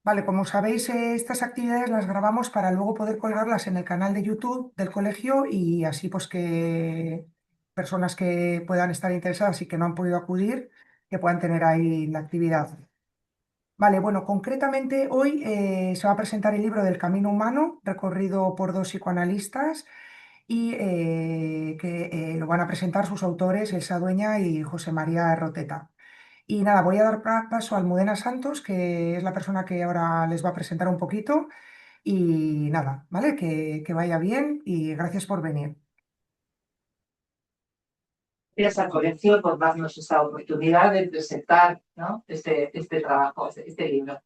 Vale, como sabéis, estas actividades las grabamos para luego poder colgarlas en el canal de YouTube del colegio y así pues que personas que puedan estar interesadas y que no han podido acudir, que puedan tener ahí la actividad. Vale, bueno, concretamente hoy se va a presentar el libro del Camino Humano, recorrido por dos psicoanalistas y que lo van a presentar sus autores, Elsa Dueña y José María Roteta. Y nada, voy a dar paso a Almudena Santos, que es la persona que ahora les va a presentar un poquito. Y nada, ¿vale? Que vaya bien y gracias por venir. Gracias al colegio por darnos esta oportunidad de presentar, ¿no? este trabajo, este libro.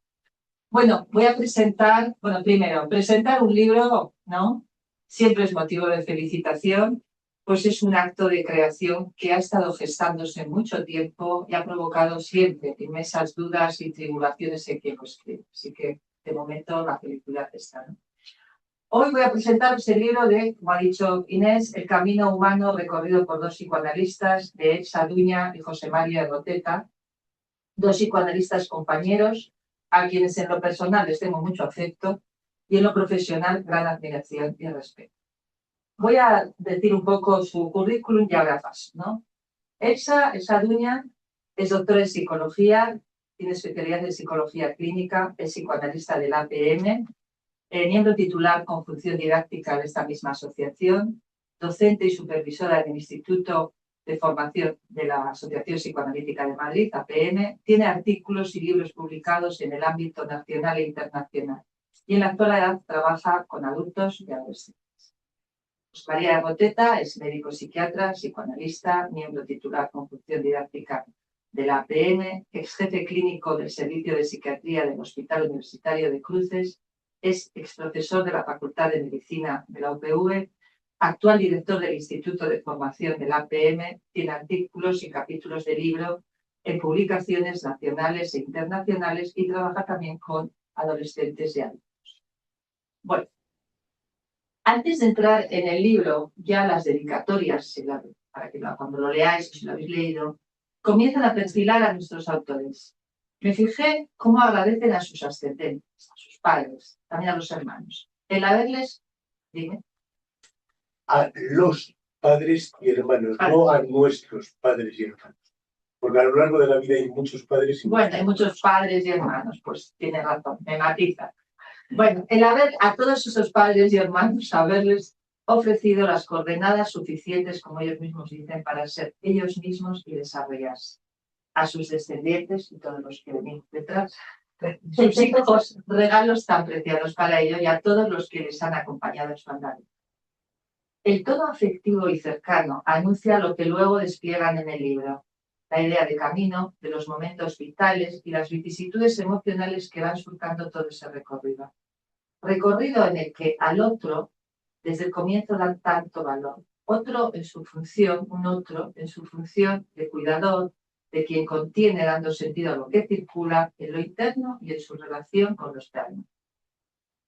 Bueno, voy a presentar, primero, presentar un libro, ¿no? Siempre es motivo de felicitación, pues es un acto de creación que ha estado gestándose mucho tiempo y ha provocado siempre inmensas dudas y tribulaciones en quien lo escribe. Así que, de momento, la felicidad está, ¿no? Hoy voy a presentaros el libro de, como ha dicho Inés, El camino humano recorrido por dos psicoanalistas, de Elsa Duña y José María Roteta, dos psicoanalistas compañeros a quienes en lo personal les tengo mucho afecto y en lo profesional gran admiración y respeto. Voy a decir un poco su currículum y ahora paso, ¿no? Elsa Duña es doctora en psicología, tiene especialidad en psicología clínica, es psicoanalista del APM, miembro titular con función didáctica de esta misma asociación, docente y supervisora del Instituto de Formación de la Asociación Psicoanalítica de Madrid, APM, tiene artículos y libros publicados en el ámbito nacional e internacional y en la actualidad trabaja con adultos y adolescentes. José María Roteta es médico psiquiatra, psicoanalista, miembro titular con función didáctica de la APM, ex jefe clínico del Servicio de Psiquiatría del Hospital Universitario de Cruces, es exprofesor de la Facultad de Medicina de la UPV, actual director del Instituto de Formación de la APM, tiene artículos y capítulos de libro en publicaciones nacionales e internacionales y trabaja también con adolescentes y adultos. Bueno, antes de entrar en el libro, ya las dedicatorias, para que cuando lo leáis, si lo habéis leído, comienzan a perfilar a nuestros autores. Me fijé cómo agradecen a sus ascendentes, a sus padres, también a los hermanos, el haberles, dime. A los padres y hermanos, no a nuestros padres y hermanos. Porque a lo largo de la vida hay muchos padres y Bueno, hay muchos padres y hermanos, pues tiene razón, me matiza. Bueno, el haber a todos esos padres y hermanos, haberles ofrecido las coordenadas suficientes, como ellos mismos dicen, para ser ellos mismos y desarrollarse. A sus descendientes y todos los que venimos detrás, sus hijos, regalos tan preciados para ellos y a todos los que les han acompañado en su andadura. El tono afectivo y cercano anuncia lo que luego despliegan en el libro, la idea de camino, de los momentos vitales y las vicisitudes emocionales que van surcando todo ese recorrido. Recorrido en el que al otro, desde el comienzo, dan tanto valor. Otro en su función, un otro en su función de cuidador, de quien contiene dando sentido a lo que circula en lo interno y en su relación con lo externo.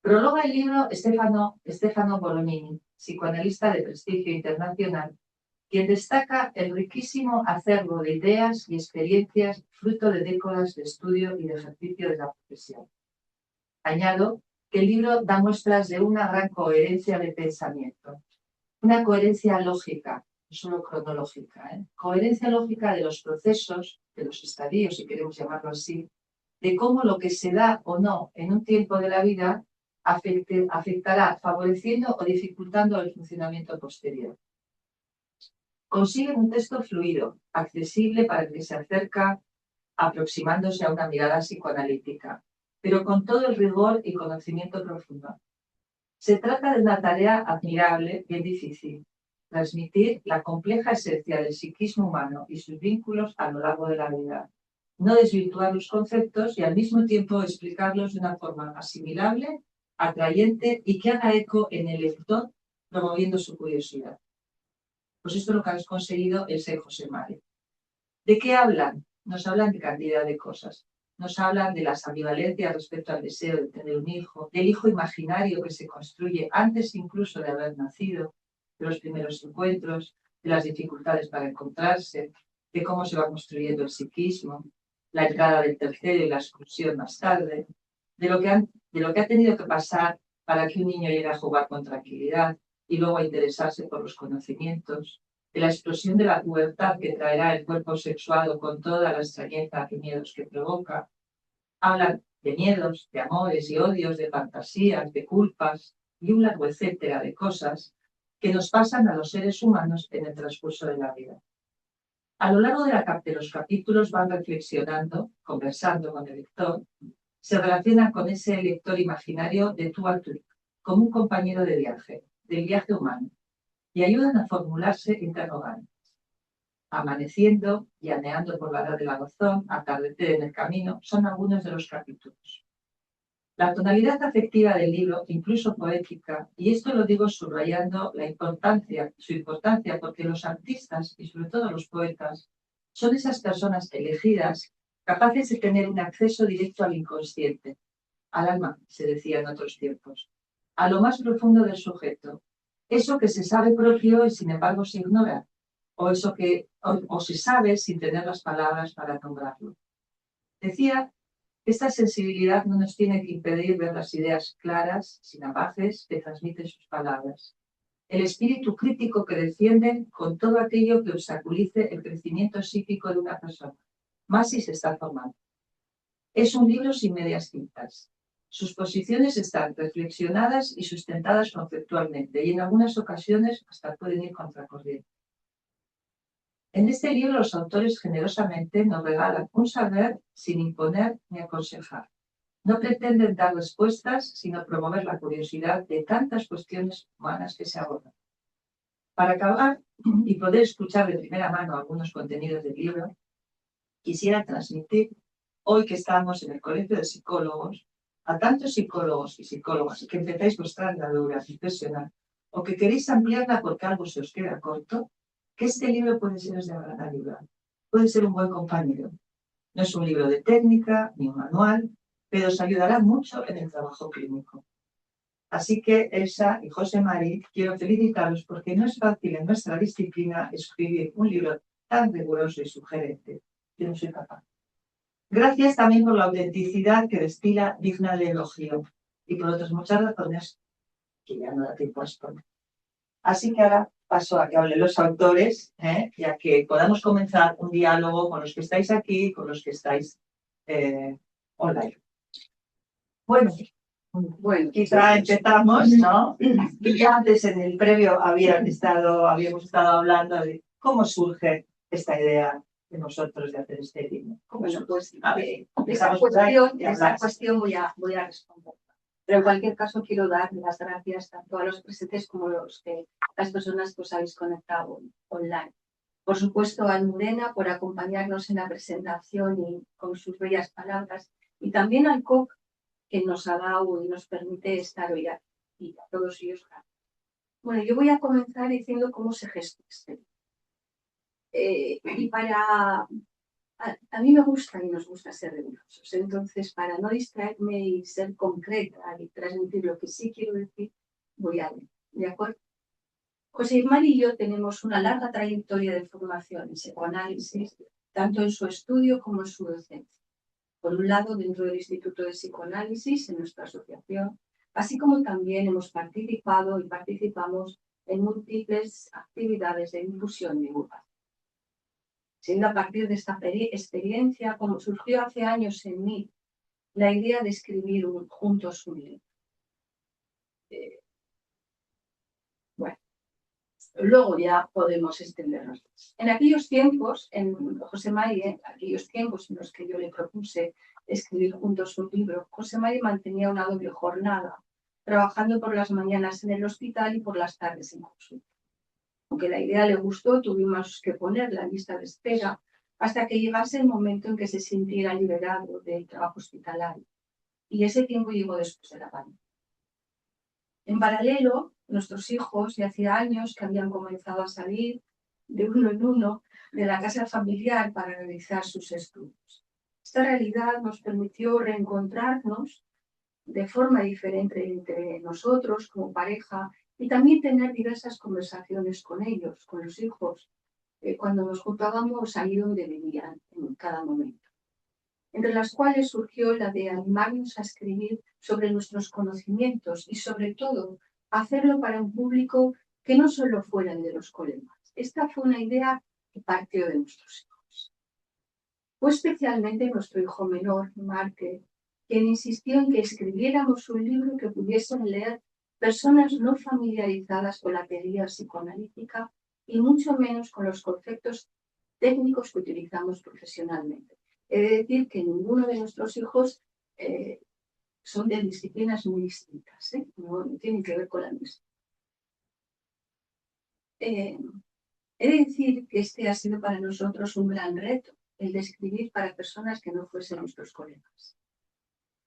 Prologa el libro Stefano Bolognini, psicoanalista de prestigio internacional, quien destaca el riquísimo acervo de ideas y experiencias fruto de décadas de estudio y de ejercicio de la profesión. Añado que el libro da muestras de una gran coherencia de pensamiento, una coherencia lógica, no solo cronológica, coherencia lógica de los procesos, de los estadios, si queremos llamarlo así, de cómo lo que se da o no en un tiempo de la vida afectará favoreciendo o dificultando el funcionamiento posterior. Consiguen un texto fluido, accesible para el que se acerca aproximándose a una mirada psicoanalítica, pero con todo el rigor y conocimiento profundo. Se trata de una tarea admirable, bien difícil, transmitir la compleja esencia del psiquismo humano y sus vínculos a lo largo de la vida, no desvirtuar los conceptos y al mismo tiempo explicarlos de una forma asimilable, atrayente y que haga eco en el lector, promoviendo su curiosidad. Pues esto es lo que habéis conseguido el ser José María. ¿De qué hablan? Nos hablan de cantidad de cosas. Nos hablan de las ambivalencias respecto al deseo de tener un hijo, del hijo imaginario que se construye antes incluso de haber nacido, de los primeros encuentros, de las dificultades para encontrarse, de cómo se va construyendo el psiquismo, la entrada del tercero y la exclusión más tarde, de lo que ha tenido que pasar para que un niño llegue a jugar con tranquilidad y luego a interesarse por los conocimientos, de la explosión de la pubertad que traerá el cuerpo sexuado con toda la extrañeza y miedos que provoca. Hablan de miedos, de amores y odios, de fantasías, de culpas y un largo etcétera de cosas que nos pasan a los seres humanos en el transcurso de la vida. A lo largo de los capítulos van reflexionando, conversando con el lector, se relacionan con ese lector imaginario de tú a tú, como un compañero de viaje, del viaje humano, y ayudan a formularse interrogantes. Amaneciendo, llaneando por la edad del Alozón, atardecer en el camino, son algunos de los capítulos. La tonalidad afectiva del libro, incluso poética, y esto lo digo subrayando su importancia, porque los artistas, y sobre todo los poetas, son esas personas elegidas, capaces de tener un acceso directo al inconsciente, al alma, se decía en otros tiempos, a lo más profundo del sujeto, eso que se sabe propio y sin embargo se ignora, o eso que se sabe sin tener las palabras para nombrarlo. Decía, esta sensibilidad no nos tiene que impedir ver las ideas claras, sin abaces, que transmiten sus palabras. El espíritu crítico que defienden con todo aquello que obstaculice el crecimiento psíquico de una persona, más si se está formando. Es un libro sin medias tintas. Sus posiciones están reflexionadas y sustentadas conceptualmente, y en algunas ocasiones hasta pueden ir contracorriente. En este libro los autores generosamente nos regalan un saber sin imponer ni aconsejar. No pretenden dar respuestas, sino promover la curiosidad de tantas cuestiones humanas que se abordan. Para acabar y poder escuchar de primera mano algunos contenidos del libro, quisiera transmitir, hoy que estamos en el Colegio de Psicólogos, a tantos psicólogos y psicólogas que empezáis vuestra andadura profesional o que queréis ampliarla porque algo se os queda corto, que este libro puede seros de gran ayuda. Puede ser un buen compañero. No es un libro de técnica ni un manual, pero os ayudará mucho en el trabajo clínico. Así que Elsa y José Mari, quiero felicitaros porque no es fácil en nuestra disciplina escribir un libro tan riguroso y sugerente. Yo no soy capaz. Gracias también por la autenticidad que destila, digna de elogio, y por otras muchas razones que ya no da tiempo a exponer. Así que ahora paso a que hablen los autores, y a que podamos comenzar un diálogo con los que estáis aquí y con los que estáis online. Bueno, quizá empezamos, ¿no? Y ya antes en el previo habíamos estado hablando de cómo surge esta idea de nosotros de hacer este libro. Bueno, pues esa cuestión voy a responder. Pero en cualquier caso quiero dar las gracias tanto a los presentes como a las personas que os habéis conectado online. Por supuesto a Almudena por acompañarnos en la presentación y con sus bellas palabras, y también al COC que nos ha dado y nos permite estar hoy aquí, y a todos ellos. Bueno, yo voy a comenzar diciendo cómo se gesta este libro. A mí me gusta y nos gusta ser rigurosos. Entonces, para no distraerme y ser concreta y transmitir lo que sí quiero decir, voy a leer. ¿De acuerdo? José Ismael y yo tenemos una larga trayectoria de formación en psicoanálisis, tanto en su estudio como en su docencia. Por un lado, dentro del Instituto de Psicoanálisis, en nuestra asociación, así como también hemos participado y participamos en múltiples actividades de difusión y divulgación. Siendo a partir de esta experiencia, como surgió hace años en mí, la idea de escribir juntos un libro. Bueno, luego ya podemos extendernos. En aquellos tiempos, en José María, aquellos tiempos en los que yo le propuse escribir juntos un libro, José María mantenía una doble jornada, trabajando por las mañanas en el hospital y por las tardes en consulta. Aunque la idea le gustó, tuvimos que ponerla en lista de espera hasta que llegase el momento en que se sintiera liberado del trabajo hospitalario. Y ese tiempo llegó después de la pandemia. En paralelo, nuestros hijos ya hacía años que habían comenzado a salir de uno en uno de la casa familiar para realizar sus estudios. Esta realidad nos permitió reencontrarnos de forma diferente entre nosotros como pareja y también tener diversas conversaciones con ellos, con los hijos, cuando nos juntábamos ahí donde vivían en cada momento. entre las cuales surgió la de animarnos a escribir sobre nuestros conocimientos y, sobre todo, hacerlo para un público que no solo fuera el de los colegas. Esta fue una idea que partió de nuestros hijos. Fue especialmente nuestro hijo menor, Marque, quien insistió en que escribiéramos un libro que pudiesen leer personas no familiarizadas con la teoría psicoanalítica y mucho menos con los conceptos técnicos que utilizamos profesionalmente. He de decir que ninguno de nuestros hijos son de disciplinas muy distintas, no tienen que ver con la misma. He de decir que este ha sido para nosotros un gran reto, el de escribir para personas que no fuesen nuestros colegas,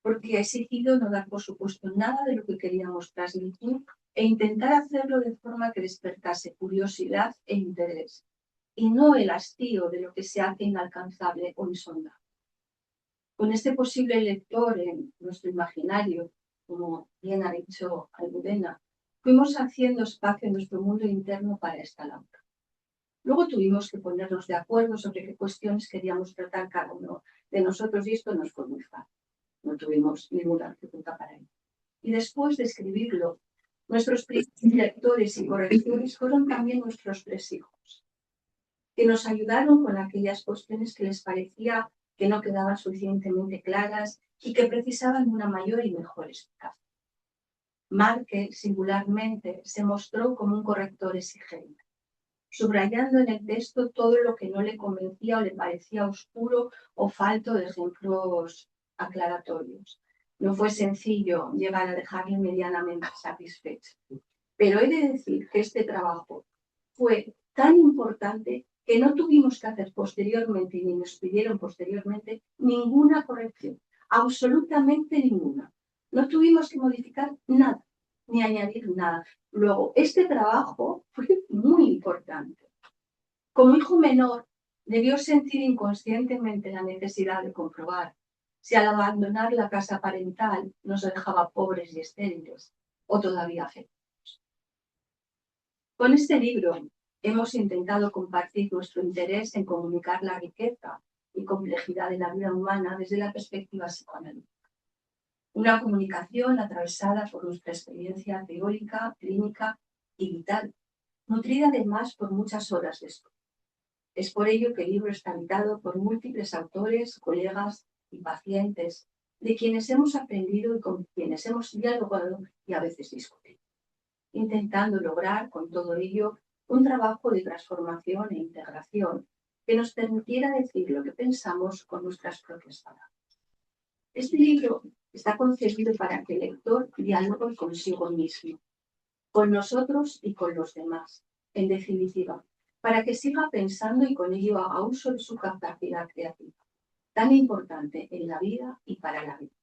porque ha exigido no dar por supuesto nada de lo que queríamos transmitir e intentar hacerlo de forma que despertase curiosidad e interés, y no el hastío de lo que se hace inalcanzable o insondable. Con este posible lector en nuestro imaginario, como bien ha dicho Almudena, fuimos haciendo espacio en nuestro mundo interno para esta labor. Luego tuvimos que ponernos de acuerdo sobre qué cuestiones queríamos tratar cada uno de nosotros y esto nos fue muy fácil. No tuvimos ninguna dificultad para ello. Y después de escribirlo, nuestros lectores y correctores fueron también nuestros 3 hijos, que nos ayudaron con aquellas cuestiones que les parecía que no quedaban suficientemente claras y que precisaban una mayor y mejor explicación. Marque, singularmente, se mostró como un corrector exigente, subrayando en el texto todo lo que no le convencía o le parecía oscuro o falto de ejemplos aclaratorios. No fue sencillo llegar a dejarle medianamente satisfecho, pero he de decir que este trabajo fue tan importante que no tuvimos que hacer posteriormente, ni nos pidieron posteriormente, ninguna corrección, absolutamente ninguna. No tuvimos que modificar nada, ni añadir nada. Luego, este trabajo fue muy importante. Como hijo menor, debió sentir inconscientemente la necesidad de comprobar si al abandonar la casa parental nos dejaba pobres y estériles, o todavía afectados. Con este libro hemos intentado compartir nuestro interés en comunicar la riqueza y complejidad de la vida humana desde la perspectiva psicoanalítica. Una comunicación atravesada por nuestra experiencia teórica, clínica y vital, nutrida además por muchas horas de estudio. Es por ello que el libro está habitado por múltiples autores, colegas y pacientes, de quienes hemos aprendido y con quienes hemos dialogado y a veces discutido, intentando lograr con todo ello un trabajo de transformación e integración que nos permitiera decir lo que pensamos con nuestras propias palabras. Este libro está concebido para que el lector dialogue consigo mismo, con nosotros y con los demás, en definitiva, para que siga pensando y con ello haga uso de su capacidad creativa, tan importante en la vida y para la vida.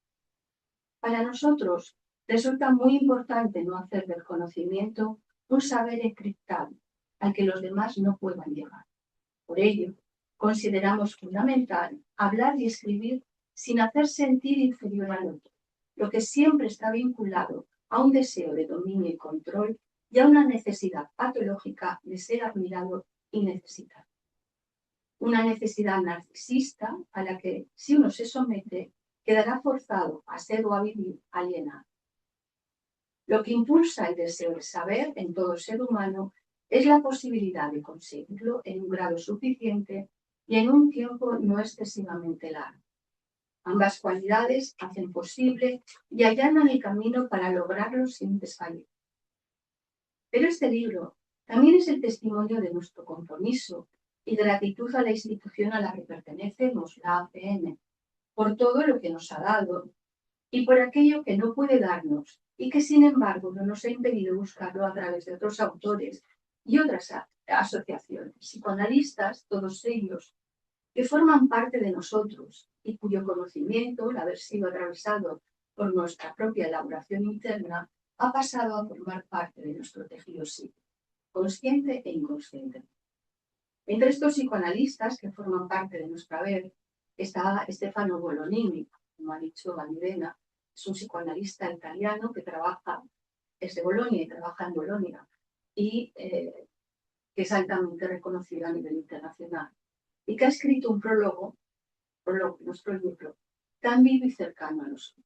Para nosotros resulta muy importante no hacer del conocimiento un saber encriptado al que los demás no puedan llegar. Por ello, consideramos fundamental hablar y escribir sin hacer sentir inferior al otro, lo que siempre está vinculado a un deseo de dominio y control y a una necesidad patológica de ser admirado y necesitado. Una necesidad narcisista a la que, si uno se somete, quedará forzado a ser o a vivir alienado. Lo que impulsa el deseo de saber en todo ser humano es la posibilidad de conseguirlo en un grado suficiente y en un tiempo no excesivamente largo. Ambas cualidades hacen posible y allanan el camino para lograrlo sin desfallecer. Pero este libro también es el testimonio de nuestro compromiso y gratitud a la institución a la que pertenecemos, la APN, por todo lo que nos ha dado y por aquello que no puede darnos y que sin embargo no nos ha impedido buscarlo a través de otros autores y otras asociaciones, psicoanalistas, todos ellos, que forman parte de nosotros y cuyo conocimiento, al haber sido atravesado por nuestra propia elaboración interna, ha pasado a formar parte de nuestro tejido psíquico, consciente e inconsciente. Entre estos psicoanalistas que forman parte de nuestra haber está Stefano Bolonini, como ha dicho Almudena, es un psicoanalista italiano que es de Bolonia y trabaja en Bolonia y que es altamente reconocido a nivel internacional y que ha escrito un prólogo nuestro libro, tan vivo y cercano a nosotros.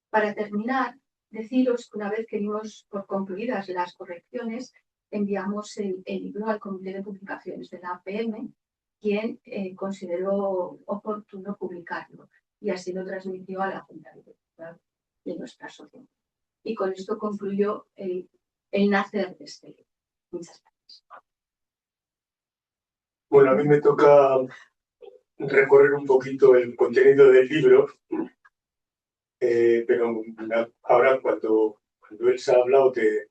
Para terminar, deciros que una vez que dimos por concluidas las correcciones, enviamos el libro al Comité de Publicaciones de la APM, quien consideró oportuno publicarlo, y así lo transmitió a la Junta Directiva de nuestra asociación. Y con esto concluyó el nacer de este libro. Muchas gracias. Bueno, a mí me toca recorrer un poquito el contenido del libro, pero ahora cuando Elsa ha hablado de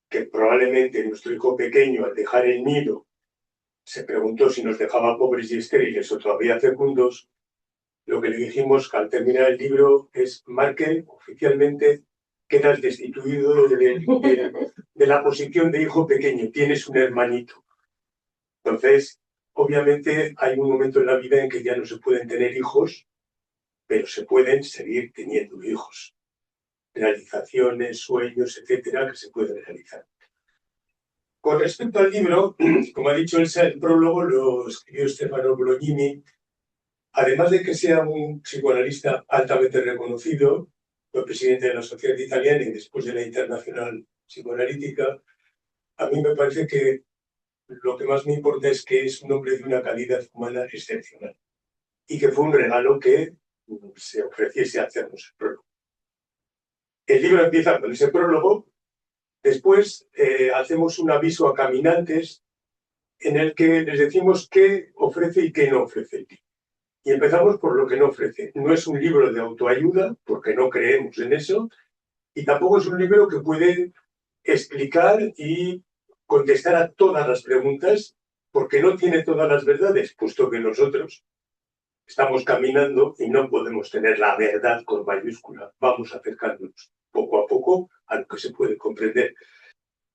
que probablemente nuestro hijo pequeño, al dejar el nido, se preguntó si nos dejaba pobres y estériles o todavía fecundos, lo que le dijimos al terminar el libro es: marque oficialmente, quedas destituido de la posición de hijo pequeño, tienes un hermanito. Entonces, obviamente hay un momento en la vida en que ya no se pueden tener hijos, pero se pueden seguir teniendo hijos. Realizaciones, sueños, etcétera, que se pueden realizar. Con respecto al libro, como ha dicho Elsa, el prólogo lo escribió Stefano Bolognini. Además de que sea un psicoanalista altamente reconocido, fue presidente de la Sociedad Italiana y después de la Internacional Psicoanalítica, a mí me parece que lo que más me importa es que es un hombre de una calidad humana excepcional y que fue un regalo que se ofreciese a hacernos el prólogo. El libro empieza con ese prólogo, después hacemos un aviso a caminantes en el que les decimos qué ofrece y qué no ofrece el libro. Y empezamos por lo que no ofrece. No es un libro de autoayuda, porque no creemos en eso, y tampoco es un libro que puede explicar y contestar a todas las preguntas, porque no tiene todas las verdades, puesto que nosotros estamos caminando y no podemos tener la verdad con mayúscula. Vamos acercándonos poco a poco a lo que se puede comprender.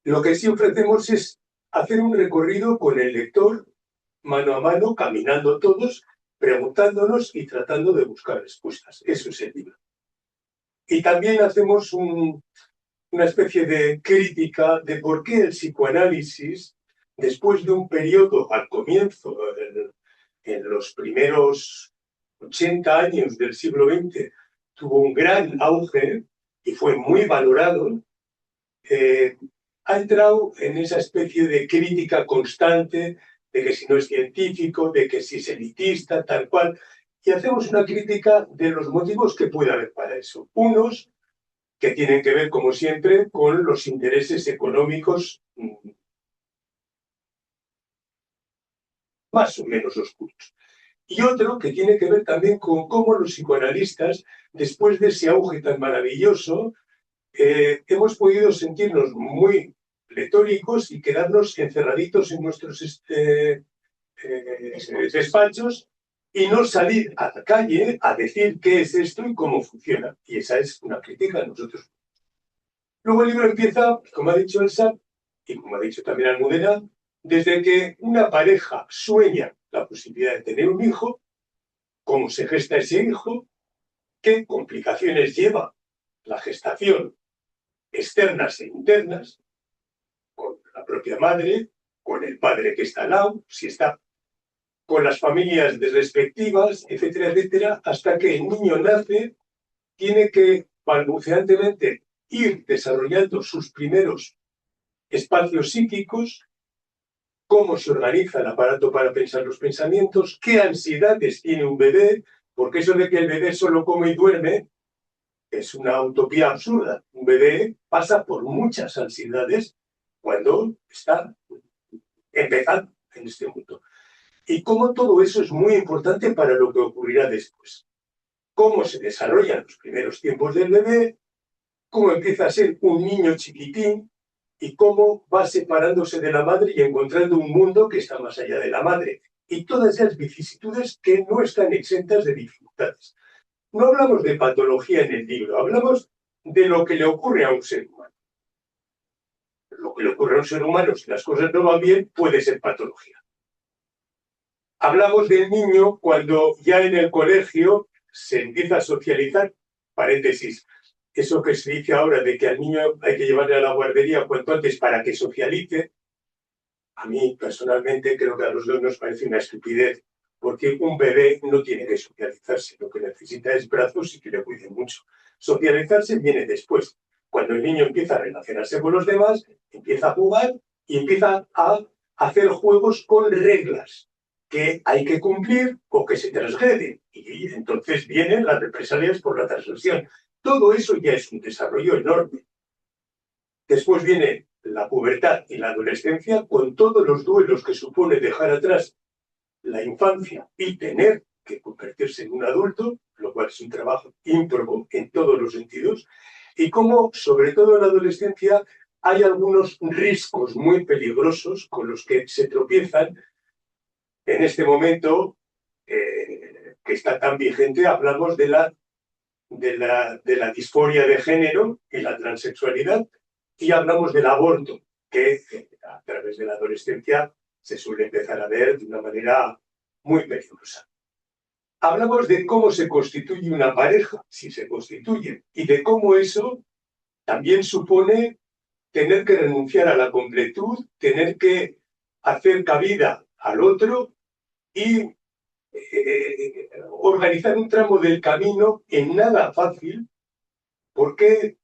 Lo que sí ofrecemos es hacer un recorrido con el lector, mano a mano, caminando todos, preguntándonos y tratando de buscar respuestas. Eso es el libro. Y también hacemos una especie de crítica de por qué el psicoanálisis, después de un periodo al comienzo, en los primeros 80 años del siglo XX, tuvo un gran auge y fue muy valorado, ha entrado en esa especie de crítica constante de que si no es científico, de que si es elitista, tal cual, y hacemos una crítica de los motivos que puede haber para eso. Unos que tienen que ver, como siempre, con los intereses económicos más o menos oscuros. Y otro que tiene que ver también con cómo los psicoanalistas, después de ese auge tan maravilloso, hemos podido sentirnos muy pletóricos y quedarnos encerraditos en nuestros despachos y no salir a la calle a decir qué es esto y cómo funciona. Y esa es una crítica a nosotros. Luego el libro empieza, como ha dicho Elsa, y como ha dicho también Almudena, desde que una pareja sueña la posibilidad de tener un hijo, cómo se gesta ese hijo, qué complicaciones lleva la gestación externas e internas, con la propia madre, con el padre que está al lado, si está con las familias respectivas, etcétera, etcétera, hasta que el niño nace, tiene que balbuceantemente ir desarrollando sus primeros espacios psíquicos, cómo se organiza el aparato para pensar los pensamientos, qué ansiedades tiene un bebé, porque eso de que el bebé solo come y duerme es una utopía absurda. Un bebé pasa por muchas ansiedades cuando está empezando en este mundo. Y cómo todo eso es muy importante para lo que ocurrirá después. Cómo se desarrollan los primeros tiempos del bebé, cómo empieza a ser un niño chiquitín y cómo va separándose de la madre y encontrando un mundo que está más allá de la madre. Y todas esas vicisitudes que no están exentas de dificultades. No hablamos de patología en el libro, hablamos de lo que le ocurre a un ser humano. Lo que le ocurre a un ser humano, si las cosas no van bien, puede ser patología. Hablamos del niño cuando ya en el colegio se empieza a socializar, paréntesis, eso que se dice ahora de que al niño hay que llevarle a la guardería cuanto antes para que socialice, a mí personalmente creo que a los dos nos parece una estupidez, porque un bebé no tiene que socializarse, lo que necesita es brazos y que le cuiden mucho. Socializarse viene después, cuando el niño empieza a relacionarse con los demás, empieza a jugar y empieza a hacer juegos con reglas que hay que cumplir o que se transgreden. Y entonces vienen las represalias por la transgresión. Todo eso ya es un desarrollo enorme. Después viene la pubertad y la adolescencia con todos los duelos que supone dejar atrás la infancia y tener que convertirse en un adulto, lo cual es un trabajo ímprobo en todos los sentidos, y cómo, sobre todo en la adolescencia, hay algunos riscos muy peligrosos con los que se tropiezan. En este momento, que está tan vigente, hablamos de la disforia de género y la transexualidad, y hablamos del aborto, que a través de la adolescencia se suele empezar a ver de una manera muy peligrosa. Hablamos de cómo se constituye una pareja, si se constituye, y de cómo eso también supone tener que renunciar a la completud, tener que hacer cabida al otro y organizar un tramo del camino en nada fácil, porque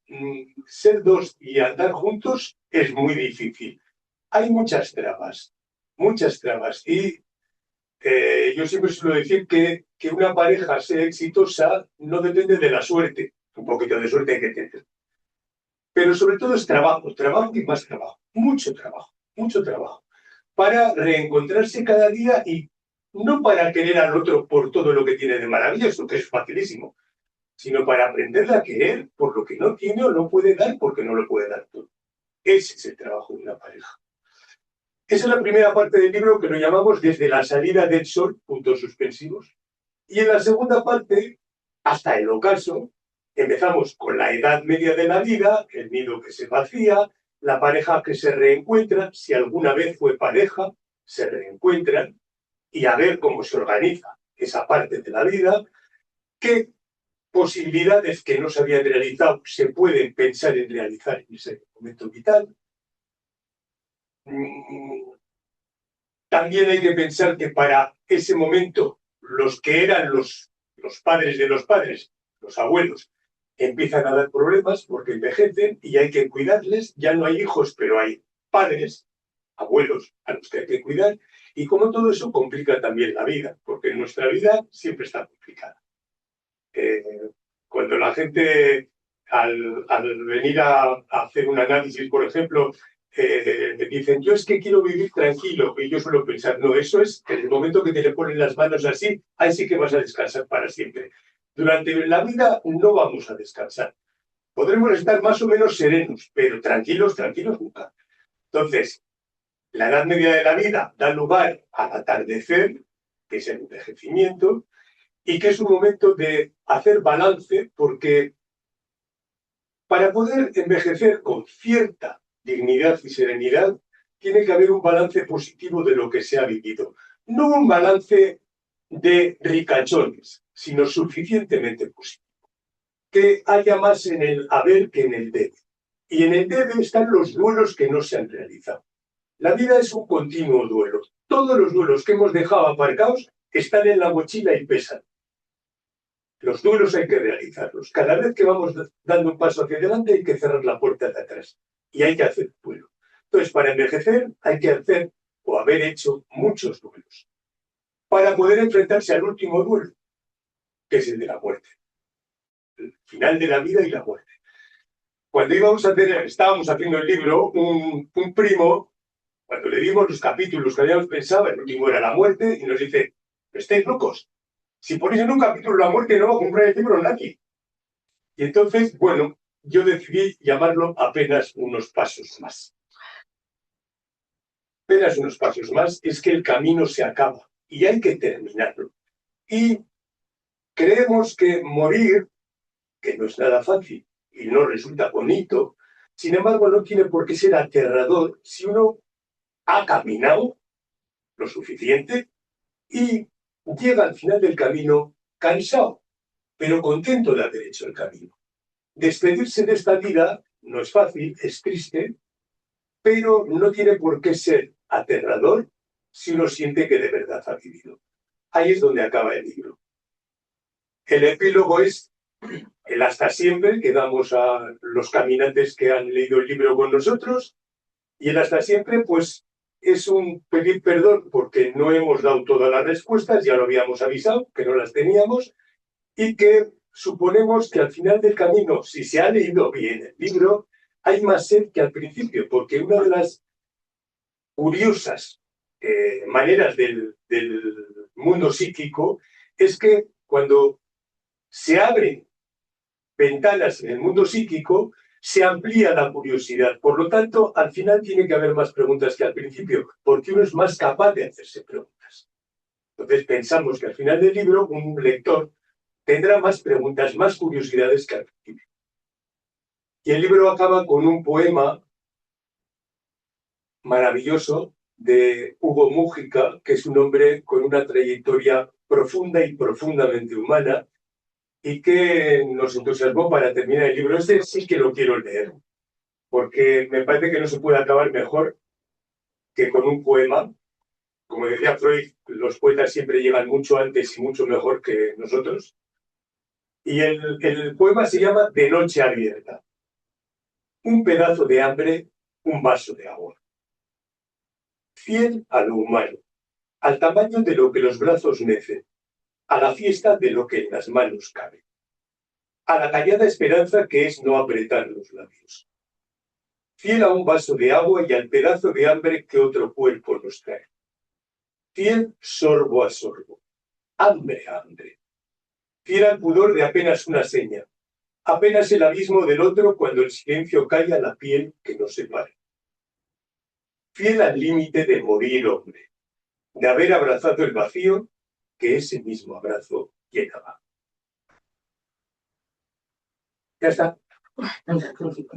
ser dos y andar juntos es muy difícil. Hay muchas trabas, y yo siempre suelo decir que una pareja sea exitosa no depende de la suerte, un poquito de suerte hay que tener, pero sobre todo es trabajo, trabajo y más trabajo, mucho trabajo, para reencontrarse cada día y no para querer al otro por todo lo que tiene de maravilloso, que es facilísimo, sino para aprenderle a querer por lo que no tiene o no puede dar porque no lo puede dar todo. Ese es el trabajo de una pareja. Esa es la primera parte del libro, que lo llamamos Desde la salida del sol, puntos suspensivos. Y en la segunda parte, hasta el ocaso, empezamos con la edad media de la vida, el nido que se vacía, la pareja que se reencuentra, si alguna vez fue pareja, se reencuentran, y a ver cómo se organiza esa parte de la vida, qué posibilidades que no se habían realizado se pueden pensar en realizar en ese momento vital. También hay que pensar que para ese momento los que eran los padres de los padres, los abuelos, empiezan a dar problemas porque envejecen y hay que cuidarles. Ya no hay hijos, pero hay padres, abuelos a los que hay que cuidar. Y como todo eso complica también la vida, porque nuestra vida siempre está complicada. Cuando la gente, al venir a hacer un análisis, por ejemplo, me dicen, yo es que quiero vivir tranquilo, y yo suelo pensar, no, eso es en el momento que te le ponen las manos así, ahí sí que vas a descansar para siempre. Durante la vida no vamos a descansar. Podremos estar más o menos serenos, pero tranquilos nunca. Entonces, la edad media de la vida da lugar al atardecer, que es el envejecimiento, y que es un momento de hacer balance, porque para poder envejecer con cierta dignidad y serenidad, tiene que haber un balance positivo de lo que se ha vivido. No un balance de ricachones, sino suficientemente positivo. Que haya más en el haber que en el debe. Y en el debe están los duelos que no se han realizado. La vida es un continuo duelo. Todos los duelos que hemos dejado aparcados están en la mochila y pesan. Los duelos hay que realizarlos. Cada vez que vamos dando un paso hacia adelante hay que cerrar la puerta de atrás. Y hay que hacer duelo. Entonces, para envejecer hay que hacer o haber hecho muchos duelos. Para poder enfrentarse al último duelo, que es el de la muerte. El final de la vida y la muerte. Cuando estábamos haciendo el libro, un primo, cuando le dimos los capítulos que habíamos pensado, el último era la muerte, y nos dice, estáis locos. Si ponéis en un capítulo la muerte, no va a comprar el libro nadie. Y entonces, bueno, yo decidí llamarlo Apenas unos pasos más. Apenas unos pasos más es que el camino se acaba y hay que terminarlo. Y creemos que morir, que no es nada fácil y no resulta bonito, sin embargo no tiene por qué ser aterrador si uno ha caminado lo suficiente y llega al final del camino cansado, pero contento de haber hecho el camino. Despedirse de esta vida no es fácil, es triste, pero no tiene por qué ser aterrador si uno siente que de verdad ha vivido. ahí es donde acaba el libro. El epílogo es el hasta siempre que damos a los caminantes que han leído el libro con nosotros, y el hasta siempre, pues, es un pedir perdón porque no hemos dado todas las respuestas, ya lo habíamos avisado, que no las teníamos, y que suponemos que al final del camino, si se ha leído bien el libro, hay más sed que al principio, porque una de las curiosas maneras del mundo psíquico es que cuando se abren ventanas en el mundo psíquico, se amplía la curiosidad. Por lo tanto, al final tiene que haber más preguntas que al principio, porque uno es más capaz de hacerse preguntas. Entonces pensamos que al final del libro un lector tendrá más preguntas, más curiosidades que al principio. Y el libro acaba con un poema maravilloso de Hugo Mújica, que es un hombre con una trayectoria profunda y profundamente humana, y que nos entusiasmó para terminar el libro. Este sí que lo quiero leer, porque me parece que no se puede acabar mejor que con un poema. Como decía Freud, los poetas siempre llegan mucho antes y mucho mejor que nosotros. Y el poema se llama De noche abierta. Un pedazo de hambre, un vaso de agua. Fiel a lo humano, al tamaño de lo que los brazos mecen, a la fiesta de lo que en las manos cabe, a la callada esperanza que es no apretar los labios. Fiel a un vaso de agua y al pedazo de hambre que otro cuerpo nos trae. Fiel sorbo a sorbo, hambre a hambre. Fiel al pudor de apenas una seña, apenas el abismo del otro cuando el silencio calla la piel que nos separa. Fiel al límite de morir hombre, de haber abrazado el vacío que ese mismo abrazo llenaba. Ya está.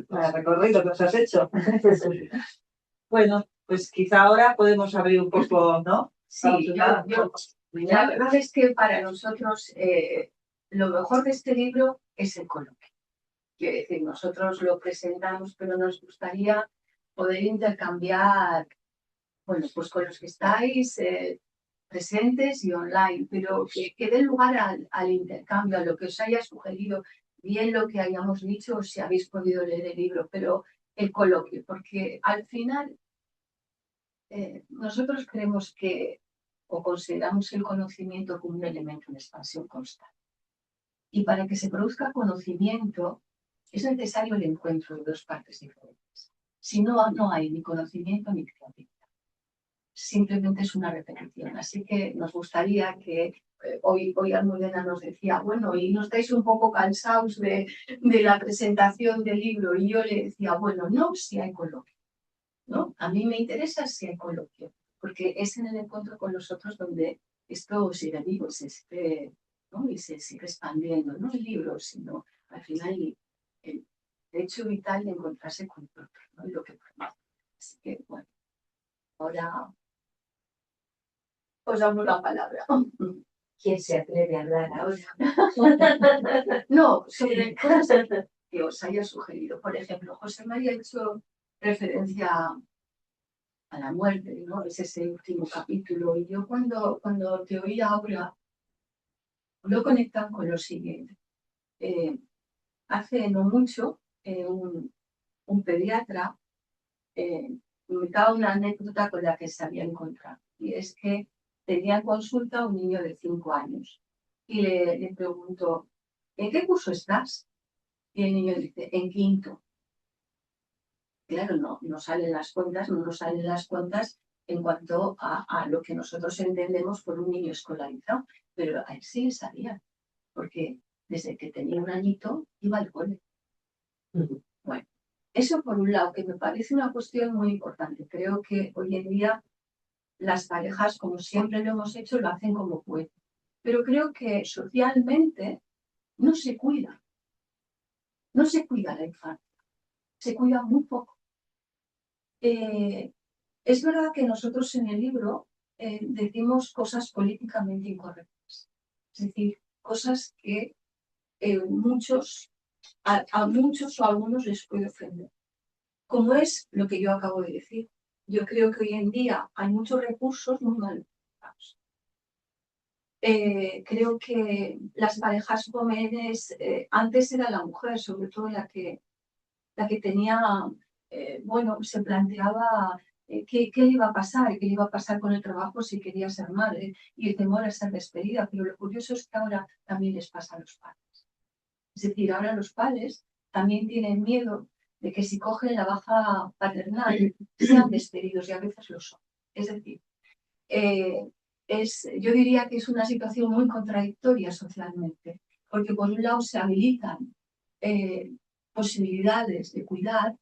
Para recorrer lo que os has hecho. Bueno, pues quizá ahora podemos abrir un poco, ¿no? Sí, la verdad es que para nosotros lo mejor de este libro es el coloquio. Quiero decir, nosotros lo presentamos, pero nos gustaría poder intercambiar, bueno, pues con los que estáis presentes y online, pero que dé lugar al intercambio, a lo que os haya sugerido, bien lo que hayamos dicho, o si habéis podido leer el libro, pero el coloquio, porque al final nosotros creemos que o consideramos el conocimiento como un elemento de expansión constante. Y para que se produzca conocimiento es necesario el encuentro de dos partes diferentes. Si no, no hay ni conocimiento ni creatividad. Simplemente es una repetición. Así que nos gustaría que hoy Almudena nos decía, bueno, y no estáis un poco cansados de la presentación del libro. Y yo le decía, bueno, no, si hay coloquio, ¿no? A mí me interesa si hay coloquio, porque es en el encuentro con los otros donde esto sigue vivo, ¿no? Y se sigue expandiendo, no el libro, sino al final el hecho vital de encontrarse con el otro, ¿no? Y lo que permite. Así que, bueno, ahora os damos la palabra. ¿Quién se atreve a hablar ahora? No, sobre cosas que os haya sugerido. Por ejemplo, José María ha hecho referencia a la muerte, ¿no? Es ese último capítulo. Y yo cuando te oí ahora, lo conectan con lo siguiente. Hace no mucho, un pediatra me daba una anécdota con la que se había encontrado. Y es que tenía en consulta un niño de 5 años. Y le pregunto, ¿en qué curso estás? Y el niño dice, en 5º. Claro, no salen las cuentas, no nos salen las cuentas en cuanto a lo que nosotros entendemos por un niño escolarizado, pero a él sí le sabía, porque desde que tenía un añito iba al cole. Bueno, eso por un lado, que me parece una cuestión muy importante. Creo que hoy en día las parejas, como siempre lo hemos hecho, lo hacen como pueden. Pero creo que socialmente no se cuida. No se cuida la infancia. Se cuida muy poco. Es verdad que nosotros en el libro decimos cosas políticamente incorrectas. Es decir, cosas que a muchos o a algunos les puede ofender. Como es lo que yo acabo de decir. Yo creo que hoy en día hay muchos recursos muy mal utilizados. creo que las parejas jóvenes, antes era la mujer, sobre todo la que tenía, bueno, se planteaba qué le iba a pasar, qué le iba a pasar con el trabajo si quería ser madre, y el temor a ser despedida. Pero lo curioso es que ahora también les pasa a los padres. Es decir, ahora los padres también tienen miedo de que si cogen la baja paternal sean despedidos, y a veces lo son. Es decir, yo diría que es una situación muy contradictoria socialmente, porque por un lado se habilitan posibilidades de cuidar,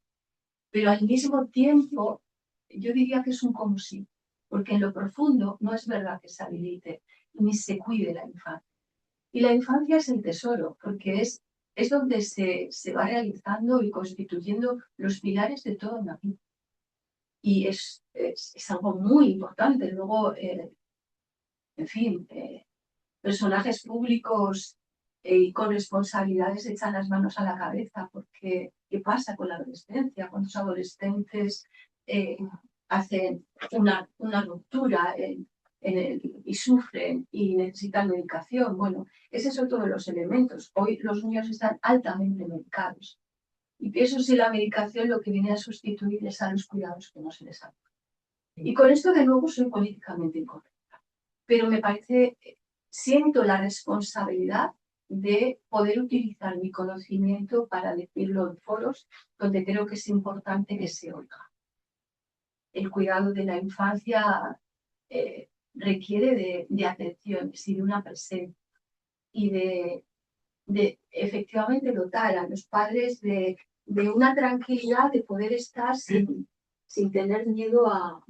pero al mismo tiempo yo diría que es un como sí, porque en lo profundo no es verdad que se habilite ni se cuide la infancia. Y la infancia es el tesoro, porque es donde se va realizando y constituyendo los pilares de toda una vida. Y es algo muy importante. Luego, en fin, personajes públicos y con responsabilidades echan las manos a la cabeza, porque ¿qué pasa con la adolescencia? ¿Cuántos adolescentes hacen una ruptura y sufren y necesitan medicación? Bueno, ese es otro de los elementos. Hoy los niños están altamente medicados. Y pienso si la medicación lo que viene a sustituir es a los cuidados que no se les dan. Y con esto de nuevo soy políticamente incorrecta, pero me parece, siento la responsabilidad de poder utilizar mi conocimiento para decirlo en foros donde creo que es importante que se oiga. El cuidado de la infancia requiere de atenciones y de una presencia y de efectivamente dotar a los padres de una tranquilidad de poder estar sin tener miedo a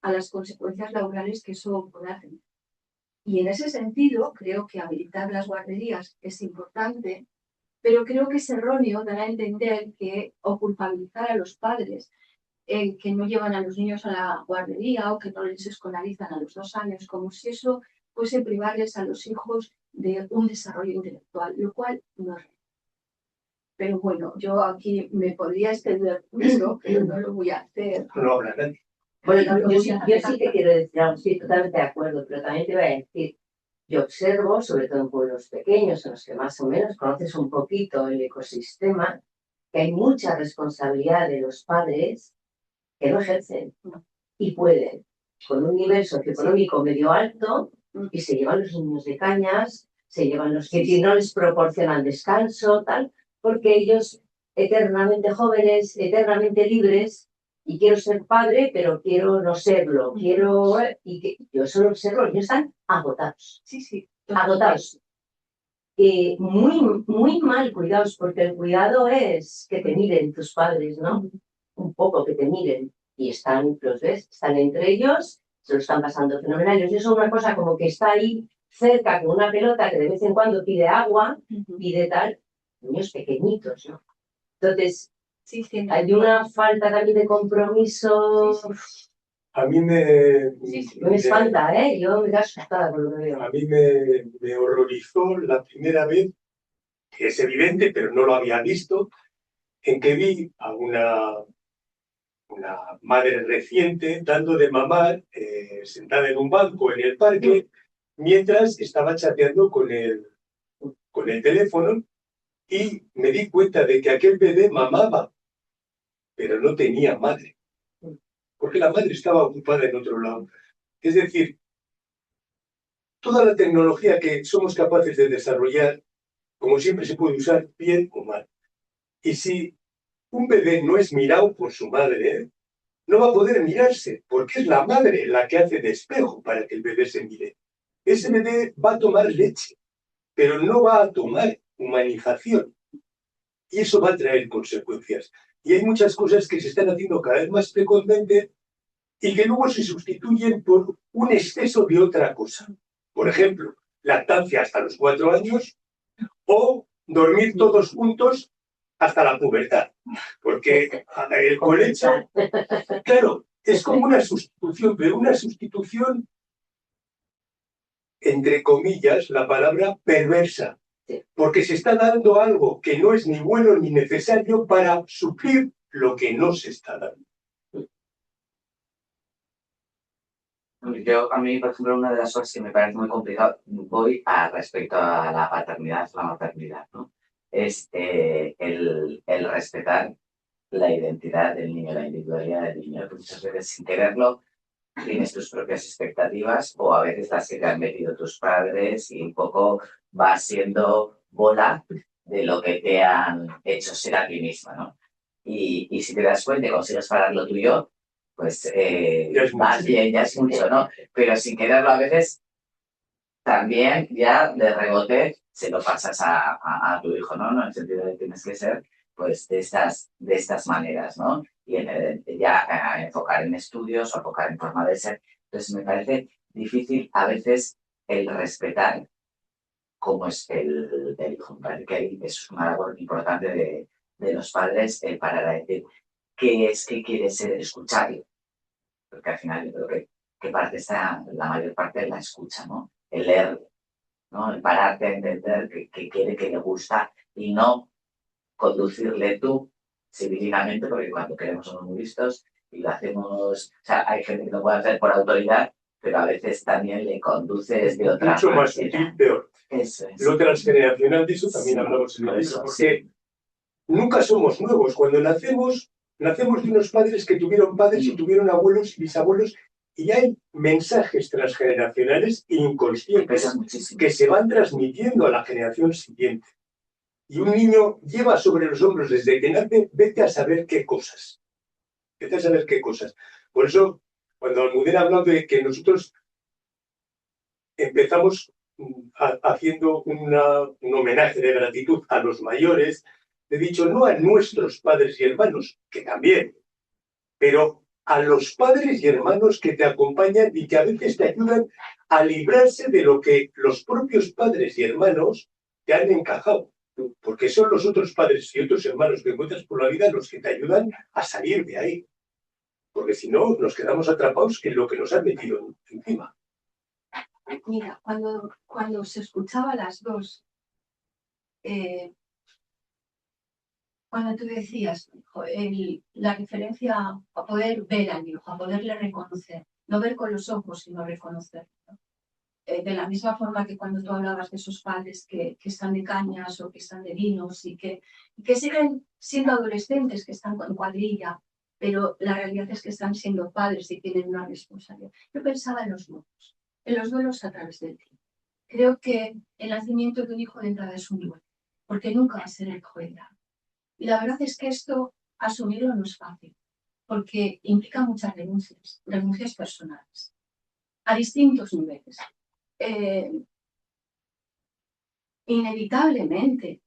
las consecuencias laborales que eso pueda tener. Y en ese sentido, creo que habilitar las guarderías es importante, pero creo que es erróneo dar a entender que, o culpabilizar a los padres que no llevan a los niños a la guardería o que no les escolarizan a los 2 años, como si eso fuese privarles a los hijos de un desarrollo intelectual, lo cual no es real. Pero bueno, yo aquí me podría extender mucho, pero no lo voy a hacer. No habla nadie. Bueno, yo sí te quiero decir algo, estoy totalmente de acuerdo, pero también te voy a decir, yo observo, sobre todo en pueblos pequeños, en los que más o menos conoces un poquito el ecosistema, que hay mucha responsabilidad de los padres que no ejercen y pueden, con un nivel socioeconómico medio alto, y se llevan los niños de cañas, se llevan los que no les proporcionan descanso, tal, porque ellos, eternamente jóvenes, eternamente libres, y quiero ser padre, pero quiero no serlo, y que yo solo observo, ellos están agotados. Sí, agotados. Muy mal cuidados, porque el cuidado es que te miren tus padres, ¿no? Un poco que te miren, y están, los ves, están entre ellos, se lo están pasando fenomenal. Y eso es una cosa como que está ahí cerca con una pelota que de vez en cuando pide agua, pide tal, niños pequeñitos, ¿no? Entonces, hay una falta también de compromiso. A mí me espanta, ¿eh? Yo me quedo asustada con lo que veo. A mí me horrorizó la primera vez, que es evidente, pero no lo había visto, en que vi a una madre reciente dando de mamar sentada en un banco en el parque, mientras estaba chateando con el teléfono, y me di cuenta de que aquel bebé mamaba, pero no tenía madre, porque la madre estaba ocupada en otro lado. Es decir, toda la tecnología que somos capaces de desarrollar, como siempre, se puede usar bien o mal. Y si un bebé no es mirado por su madre, no va a poder mirarse, porque es la madre la que hace de espejo para que el bebé se mire. Ese bebé va a tomar leche, pero no va a tomar humanización. Y eso va a traer consecuencias. Y hay muchas cosas que se están haciendo cada vez más precozmente y que luego se sustituyen por un exceso de otra cosa. Por ejemplo, lactancia hasta los 4 años o dormir todos juntos hasta la pubertad. Porque el colecho, claro, es como una sustitución, pero una sustitución, entre comillas, la palabra perversa. Porque se está dando algo que no es ni bueno ni necesario para suplir lo que no se está dando. A mí, por ejemplo, una de las cosas que me parece muy complicado, voy a respecto a la paternidad o la maternidad, ¿no? Es el respetar la identidad del niño, la individualidad del niño, que muchas veces sin quererlo tienes tus propias expectativas o a veces las que te han metido tus padres y un poco vas siendo bola de lo que te han hecho ser a ti misma, ¿no? Y si te das cuenta y consigues parar lo tuyo, pues Ya es más mucho. bien, ya es mucho, ¿no? Pero sin quererlo a veces también ya de rebote se lo pasas a tu hijo, ¿no? En el sentido de que tienes que ser pues de estas maneras, ¿no? Y ya enfocar en estudios o enfocar en forma de ser. Entonces me parece difícil a veces el respetar cómo es el hijo. Me parece que ahí es una labor importante de los padres el parar a decir qué es que quiere ser escucharlo. Porque al final yo creo que parte está la mayor parte de la escucha, ¿no? El leer, ¿no? El pararte a entender que quiere, que le gusta y no conducirle tú civilizamente, porque cuando queremos somos muy listos y lo hacemos, o sea, hay gente que lo puede hacer por autoridad, pero a veces también le conduces de otra Mucho manera. más sutil, peor. Eso es. Lo transgeneracional de eso también Sí, hablamos en el eso, libro, porque nunca somos nuevos. Cuando nacemos de unos padres que tuvieron padres y tuvieron abuelos y bisabuelos, y hay mensajes transgeneracionales inconscientes que se van transmitiendo a la generación siguiente. Y un niño lleva sobre los hombros desde que nace, vete a saber qué cosas. Vete a saber qué cosas. Por eso, cuando Almudena ha hablado de que nosotros empezamos haciendo un homenaje de gratitud a los mayores, he dicho no a nuestros padres y hermanos, que también, pero a los padres y hermanos que te acompañan y que a veces te ayudan a librarse de lo que los propios padres y hermanos te han encajado. Porque son los otros padres y otros hermanos que encuentras por la vida los que te ayudan a salir de ahí. Porque si no, nos quedamos atrapados en lo que nos han metido encima. Mira, cuando se escuchaba las dos, cuando tú decías la referencia a poder ver al hijo, a poderle reconocer, no ver con los ojos, sino reconocer, ¿no? De la misma forma que cuando tú hablabas de esos padres que están de cañas o que están de vinos y que siguen siendo adolescentes, que están en cuadrilla, pero la realidad es que están siendo padres y tienen una responsabilidad. Yo pensaba en los duelos a través del tiempo. Creo que el nacimiento de un hijo de entrada es un duelo, porque nunca va a ser el hijo de entrada. Y la verdad es que esto, asumirlo no es fácil, porque implica muchas renuncias personales, a distintos niveles. Inevitablemente,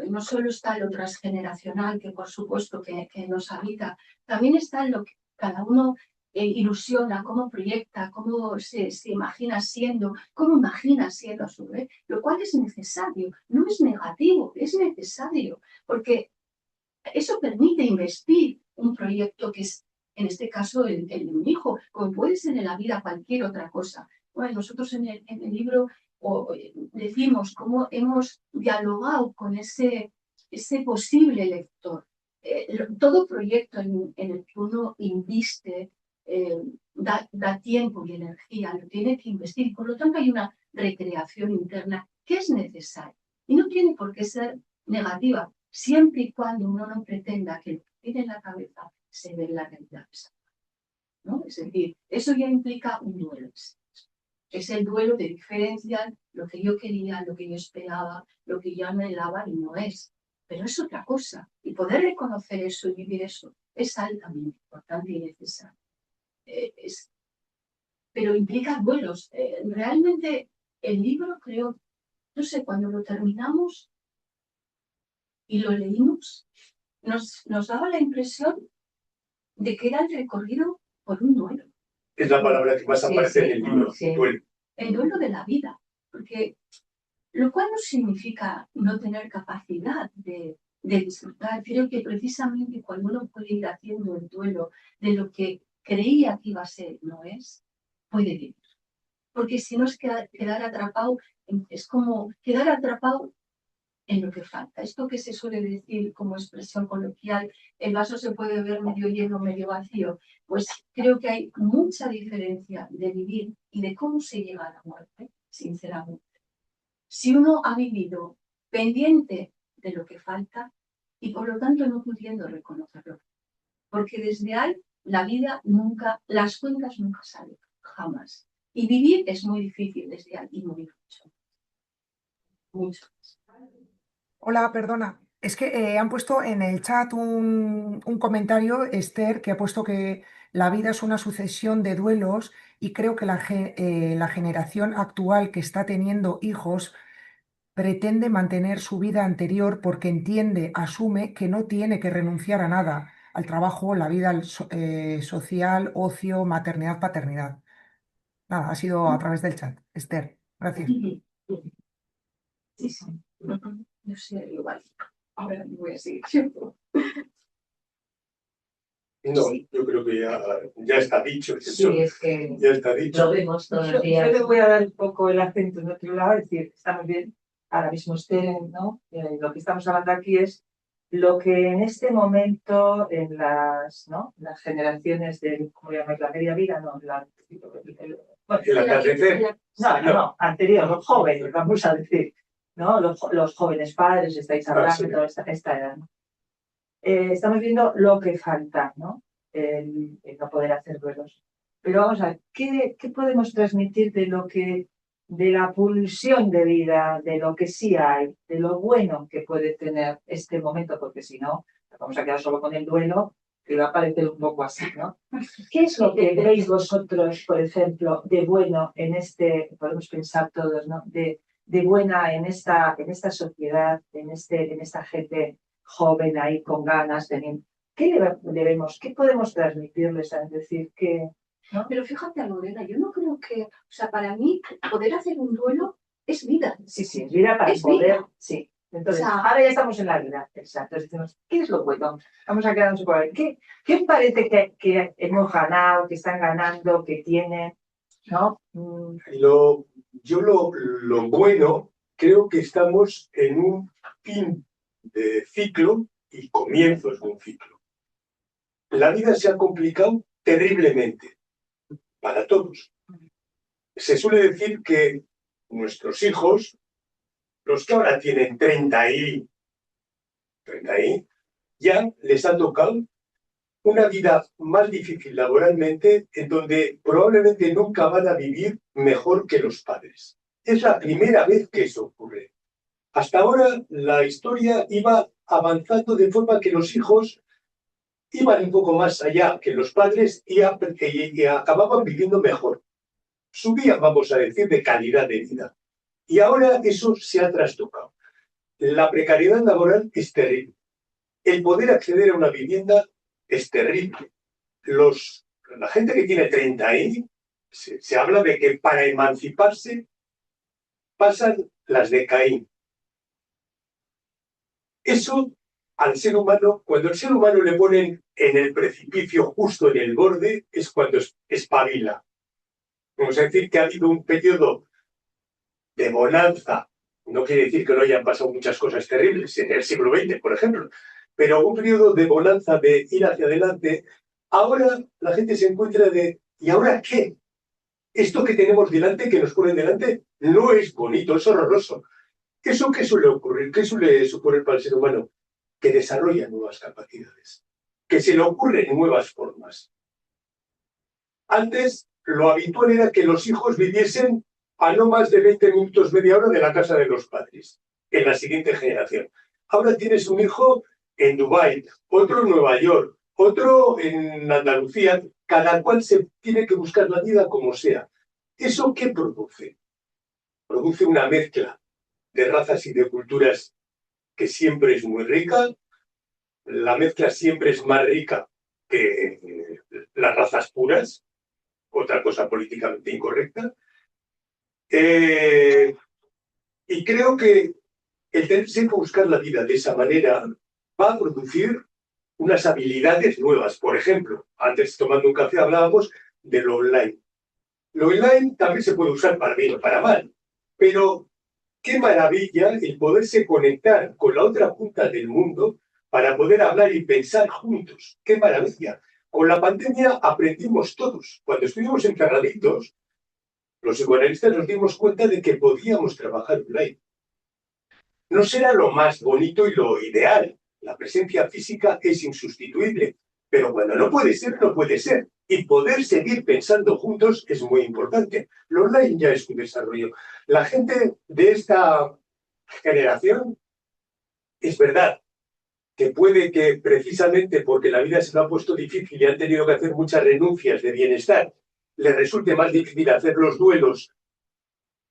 no solo está lo transgeneracional, que por supuesto que nos habita, también está lo que cada uno ilusiona, cómo proyecta, cómo se imagina siendo, cómo imagina siendo a su vez, lo cual es necesario, no es negativo, es necesario, porque eso permite investir un proyecto que es, en este caso, el de un hijo, como puede ser en la vida cualquier otra cosa. Bueno, nosotros en el libro decimos cómo hemos dialogado con ese posible lector. Todo proyecto en el que uno inviste da tiempo y energía, lo tiene que investir. Por lo tanto, hay una recreación interna que es necesaria y no tiene por qué ser negativa, siempre y cuando uno no pretenda que lo que tiene en la cabeza se ve en la realidad, ¿no? Es decir, eso ya implica un duelo. Es el duelo de diferenciar lo que yo quería, lo que yo esperaba, lo que yo anhelaba y no es. Pero es otra cosa. Y poder reconocer eso y vivir eso es altamente importante y necesario. Pero implica duelos. Realmente el libro, creo, no sé, cuando lo terminamos y lo leímos, nos daba la impresión de que era el recorrido por un duelo. Es la palabra que más aparece en el libro, duelo. El duelo de la vida, porque lo cual no significa no tener capacidad de disfrutar. Creo que precisamente cuando uno puede ir haciendo el duelo de lo que creía que iba a ser, no es, puede vivir. Porque si no es quedar atrapado, es como quedar atrapado en lo que falta. Esto que se suele decir como expresión coloquial, el vaso se puede ver medio lleno, medio vacío, pues creo que hay mucha diferencia de vivir y de cómo se llega a la muerte, sinceramente. Si uno ha vivido pendiente de lo que falta y por lo tanto no pudiendo reconocerlo, porque desde ahí la vida nunca, las cuentas nunca salen, jamás. Y vivir es muy difícil desde ahí y morir mucho. Mucho. Hola, perdona. Es que han puesto en el chat un comentario, Esther, que ha puesto que la vida es una sucesión de duelos y creo que la generación actual que está teniendo hijos pretende mantener su vida anterior porque entiende, asume que no tiene que renunciar a nada, al trabajo, la vida social, ocio, maternidad, paternidad. Nada, ha sido a través del chat. Esther, gracias. Sí, sí. No sé, igual. Ahora me voy a seguir siempre. No, Sí. yo creo que ya está dicho. Sí, es que Ya está dicho. lo vemos todos Yo los días. le voy a dar un poco el acento en otro lado, es decir, está muy bien, ahora mismo usted, ¿no? Lo que estamos hablando aquí es lo que en este momento en las, ¿no? Las generaciones de, ¿cómo llamáis? La media vida, no, bueno, El atardecer. no, anterior, los jóvenes, vamos a decir, ¿no? Los jóvenes padres, estáis hablando sí. de toda esta edad, ¿no? Estamos viendo lo que falta, ¿no? El no poder hacer duelos. Pero vamos a ver, ¿qué podemos transmitir de lo que, de la pulsión de vida, de lo que sí hay, de lo bueno que puede tener este momento? Porque si no, nos vamos a quedar solo con el duelo, que va a parecer un poco así, ¿no? ¿Qué es lo que veis vosotros, por ejemplo, de bueno en este, podemos pensar todos, ¿no? De buena en esta sociedad, en esta gente joven ahí con ganas, ¿qué debemos, qué podemos transmitirles? Es decir, que ¿no? Pero fíjate, Lorena, yo no creo que, o sea, para mí poder hacer un duelo es vida. Sí, sí, es vida para Es poder, vida. sí. Entonces, O sea, ahora ya estamos en la vida, exacto. Entonces decimos, ¿qué es lo bueno? Vamos a quedarnos por ahí. ¿Qué os parece que hemos ganado, que están ganando, que tienen? ¿No? Lo bueno, creo que estamos en un fin de ciclo y comienzos de un ciclo. La vida se ha complicado terriblemente para todos. Se suele decir que nuestros hijos, los que ahora tienen 30 ya les ha tocado una vida más difícil laboralmente, en donde probablemente nunca van a vivir mejor que los padres. Es la primera vez que eso ocurre. Hasta ahora la historia iba avanzando de forma que los hijos iban un poco más allá que los padres y acababan viviendo mejor. Subían, vamos a decir, de calidad de vida. Y ahora eso se ha trastocado. La precariedad laboral es terrible. El poder acceder a una vivienda es terrible. La gente que tiene 30 ahí, se habla de que para emanciparse pasan las de Caín. Eso al ser humano, cuando al ser humano le ponen en el precipicio justo en el borde, es cuando espabila. Vamos a decir que ha habido un periodo de bonanza. No quiere decir que no hayan pasado muchas cosas terribles en el siglo XX, por ejemplo, pero un periodo de bonanza, de ir hacia adelante. Ahora la gente se encuentra de, ¿y ahora qué? Esto que tenemos delante, que nos ponen delante, no es bonito, es horroroso. ¿Eso qué suele ocurrir? ¿Qué suele suponer para el ser humano? Que desarrolla nuevas capacidades, que se le ocurren nuevas formas. Antes, lo habitual era que los hijos viviesen a no más de 20 minutos, media hora de la casa de los padres, en la siguiente generación. Ahora tienes un hijo en Dubái, otro en Nueva York, otro en Andalucía, cada cual se tiene que buscar la vida como sea. ¿Eso qué produce? Produce una mezcla de razas y de culturas que siempre es muy rica. La mezcla siempre es más rica que las razas puras, otra cosa políticamente incorrecta. Y creo que el tener que buscar la vida de esa manera va a producir unas habilidades nuevas. Por ejemplo, antes tomando un café hablábamos de lo online. Lo online también se puede usar para bien o para mal, pero qué maravilla el poderse conectar con la otra punta del mundo para poder hablar y pensar juntos. ¡Qué maravilla! Con la pandemia aprendimos todos. Cuando estuvimos encerraditos, los psicoanalistas nos dimos cuenta de que podíamos trabajar online. No será lo más bonito y lo ideal. La presencia física es insustituible, pero cuando no puede ser, no puede ser. Y poder seguir pensando juntos es muy importante. Lo online ya es un desarrollo. La gente de esta generación, es verdad que puede que precisamente porque la vida se lo ha puesto difícil y han tenido que hacer muchas renuncias de bienestar, les resulte más difícil hacer los duelos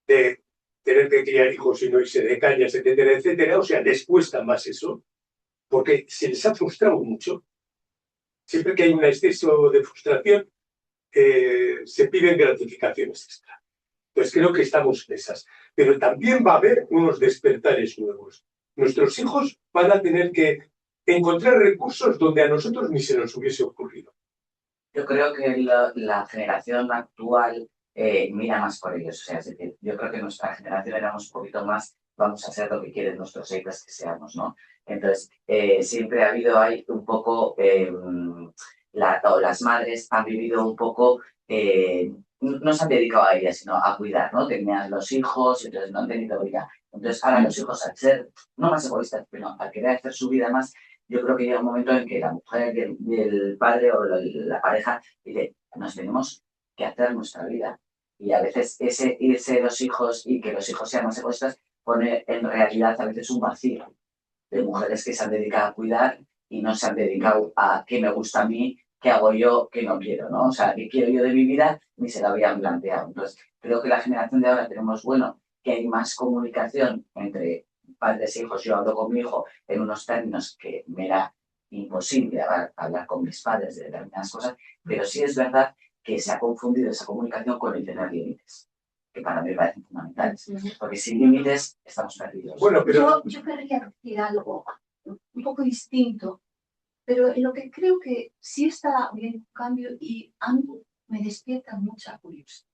de tener que criar hijos y no irse de cañas, etcétera, etcétera. O sea, les cuesta más eso, porque se les ha frustrado mucho. Siempre que hay un exceso de frustración, se piden gratificaciones extra. Entonces creo que estamos en esas. Pero también va a haber unos despertares nuevos. Nuestros hijos van a tener que encontrar recursos donde a nosotros ni se nos hubiese ocurrido. Yo creo que la generación actual mira más por ellos. O sea, es decir, yo creo que nuestra generación éramos un poquito más, vamos a hacer lo que quieren nuestros hijos que seamos, ¿no? Entonces, siempre ha habido ahí un poco, o las madres han vivido un poco, no se han dedicado a ellas, sino a cuidar, ¿no? Tenían los hijos, entonces no han tenido vida. Entonces, ahora los hijos, al ser no más egoístas, pero al querer hacer su vida más, yo creo que llega un momento en que la mujer y el padre o la pareja dice, nos tenemos que hacer nuestra vida. Y a veces ese irse de los hijos y que los hijos sean más egoístas pone en realidad a veces un vacío de mujeres que se han dedicado a cuidar y no se han dedicado a qué me gusta a mí, qué hago yo, qué no quiero, ¿no? O sea, qué quiero yo de mi vida, ni se lo habían planteado. Entonces, creo que la generación de ahora tenemos, bueno, que hay más comunicación entre padres e hijos. Yo hablo con mi hijo en unos términos que me era imposible hablar con mis padres de determinadas cosas, pero sí es verdad que se ha confundido esa comunicación con el tener límites, que para mí me parecen fundamentales, porque sin límites estamos perdidos. Bueno, pero Yo querría decir algo un poco distinto, pero en lo que creo que sí está bien un cambio y a mí me despierta mucha curiosidad.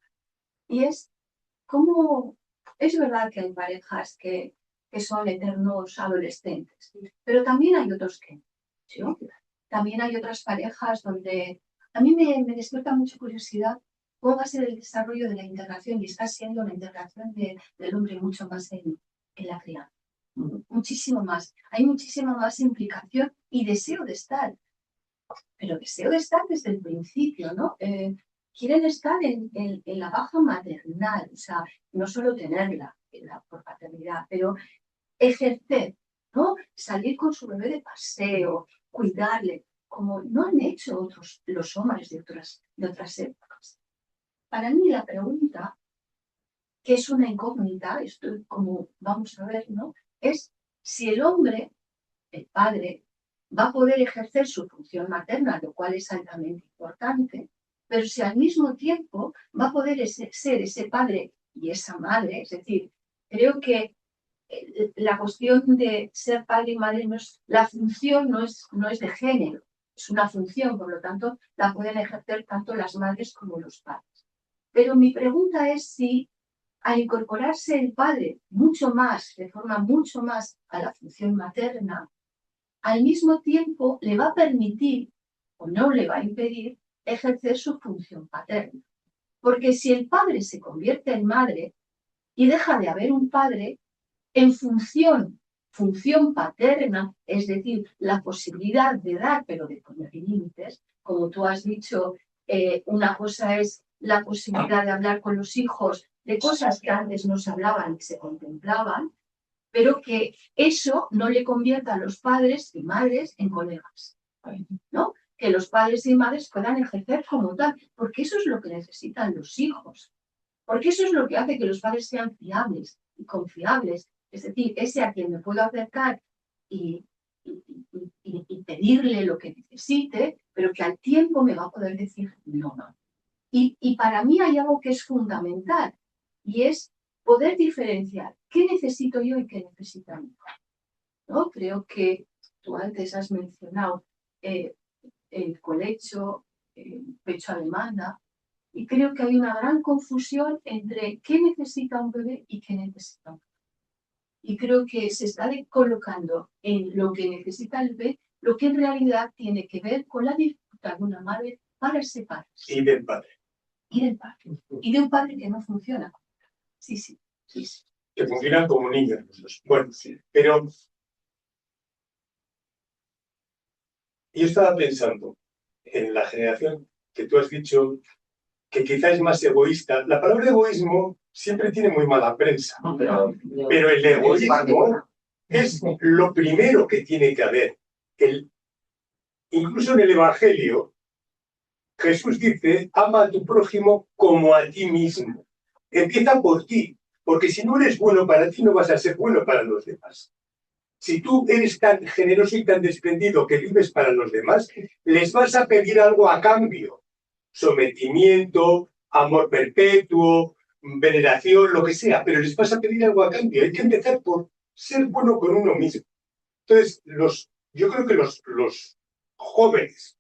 Y es cómo es verdad que hay parejas que son eternos adolescentes, pero también hay otros que no. También hay otras parejas donde a mí me despierta mucha curiosidad cómo va a ser el desarrollo de la integración y está siendo la integración del hombre mucho más en la crianza. Muchísimo más. Hay muchísima más implicación y deseo de estar, pero deseo de estar desde el principio, ¿no? Quieren estar en la baja maternal, o sea, no solo tenerla por paternidad, pero ejercer, ¿no? Salir con su bebé de paseo, cuidarle, como no han hecho los hombres de otras épocas. Para mí la pregunta, que es una incógnita, esto como vamos a ver, ¿no? Es si el hombre, el padre, va a poder ejercer su función materna, lo cual es altamente importante, pero si al mismo tiempo va a poder ser ese padre y esa madre, es decir, creo que la cuestión de ser padre y madre la función no es de género, es una función, por lo tanto, la pueden ejercer tanto las madres como los padres. Pero mi pregunta es si al incorporarse el padre mucho más, de forma mucho más a la función materna, al mismo tiempo le va a permitir o no le va a impedir ejercer su función paterna. Porque si el padre se convierte en madre y deja de haber un padre, en función paterna, es decir, la posibilidad de dar, pero de poner límites, como tú has dicho, una cosa es la posibilidad de hablar con los hijos de cosas que antes no se hablaban y se contemplaban, pero que eso no le convierta a los padres y madres en colegas, ¿no? Que los padres y madres puedan ejercer como tal, porque eso es lo que necesitan los hijos, porque eso es lo que hace que los padres sean fiables y confiables. Es decir, ese a quien me puedo acercar y pedirle lo que necesite, pero que al tiempo me va a poder decir no. Y para mí hay algo que es fundamental y es poder diferenciar qué necesito yo y qué necesita mi hijo, ¿no? Creo que tú antes has mencionado el colecho, el pecho a demanda, y creo que hay una gran confusión entre qué necesita un bebé y qué necesita un bebé. Y creo que se está colocando en lo que necesita el bebé, lo que en realidad tiene que ver con la dificultad de una madre para separarse. Y del padre. Y del padre. Y de un padre que no funciona. Sí, sí, sí, sí. Que funcionan como niños los dos. Bueno, pero yo estaba pensando en la generación que tú has dicho que quizá es más egoísta. La palabra egoísmo siempre tiene muy mala prensa, pero el egoísmo es lo primero que tiene que haber. Incluso en el Evangelio, Jesús dice, ama a tu prójimo como a ti mismo. Empieza por ti, porque si no eres bueno para ti, no vas a ser bueno para los demás. Si tú eres tan generoso y tan desprendido que vives para los demás, les vas a pedir algo a cambio. Sometimiento, amor perpetuo, veneración, lo que sea, pero les vas a pedir algo a cambio. Hay que empezar por ser bueno con uno mismo. Entonces, yo creo que los jóvenes,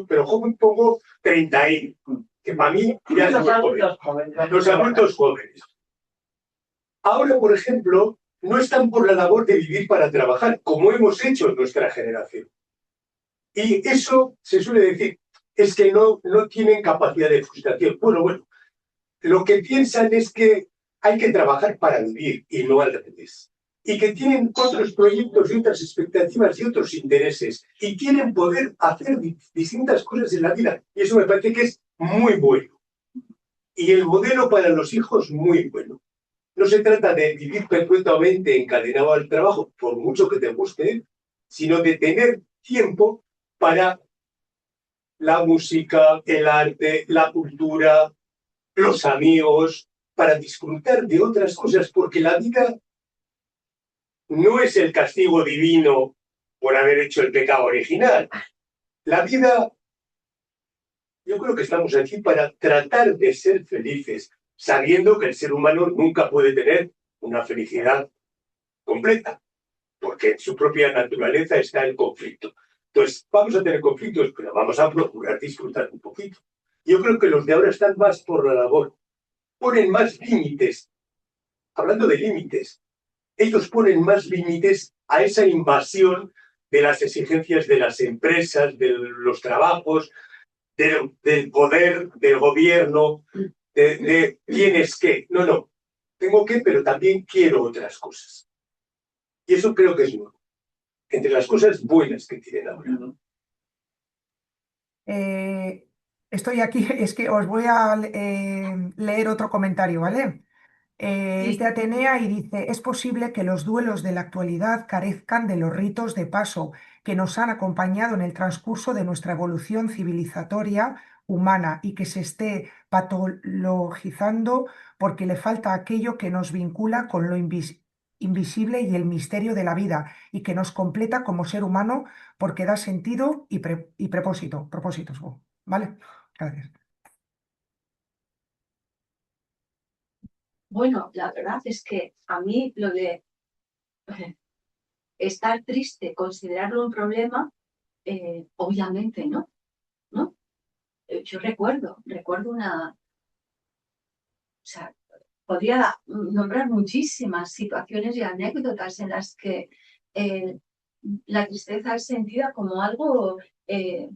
pero joven pongo 30 años, que para mí ya Los son adultos jóvenes. jóvenes. Los adultos jóvenes. Ahora, por ejemplo, no están por la labor de vivir para trabajar, como hemos hecho en nuestra generación. Y eso se suele decir, es que no tienen capacidad de frustración. Bueno, lo que piensan es que hay que trabajar para vivir y no al revés. Y que tienen otros proyectos y otras expectativas y otros intereses. Y quieren poder hacer distintas cosas en la vida. Y eso me parece que es muy bueno. Y el modelo para los hijos, muy bueno. No se trata de vivir perpetuamente encadenado al trabajo, por mucho que te guste, sino de tener tiempo para la música, el arte, la cultura, los amigos, para disfrutar de otras cosas, porque la vida no es el castigo divino por haber hecho el pecado original. La vida, yo creo que estamos aquí para tratar de ser felices, sabiendo que el ser humano nunca puede tener una felicidad completa, porque en su propia naturaleza está el conflicto. Entonces, vamos a tener conflictos, pero vamos a procurar disfrutar un poquito. Yo creo que los de ahora están más por la labor, ponen más límites. Hablando de límites, ellos ponen más límites a esa invasión de las exigencias de las empresas, de los trabajos, del poder, del gobierno, de quién es qué. No, tengo que, pero también quiero otras cosas. Y eso creo que es nuevo. Entre las cosas buenas que tienen ahora. Estoy aquí, es que os voy a leer otro comentario, ¿vale? Es de Atenea y dice, es posible que los duelos de la actualidad carezcan de los ritos de paso que nos han acompañado en el transcurso de nuestra evolución civilizatoria humana y que se esté patologizando porque le falta aquello que nos vincula con lo invisible y el misterio de la vida y que nos completa como ser humano porque da sentido y propósitos. ¿Vale? Gracias. Bueno, la verdad es que a mí lo de estar triste, considerarlo un problema, obviamente no, ¿no? Yo recuerdo una, o sea, podría nombrar muchísimas situaciones y anécdotas en las que la tristeza es sentida como algo que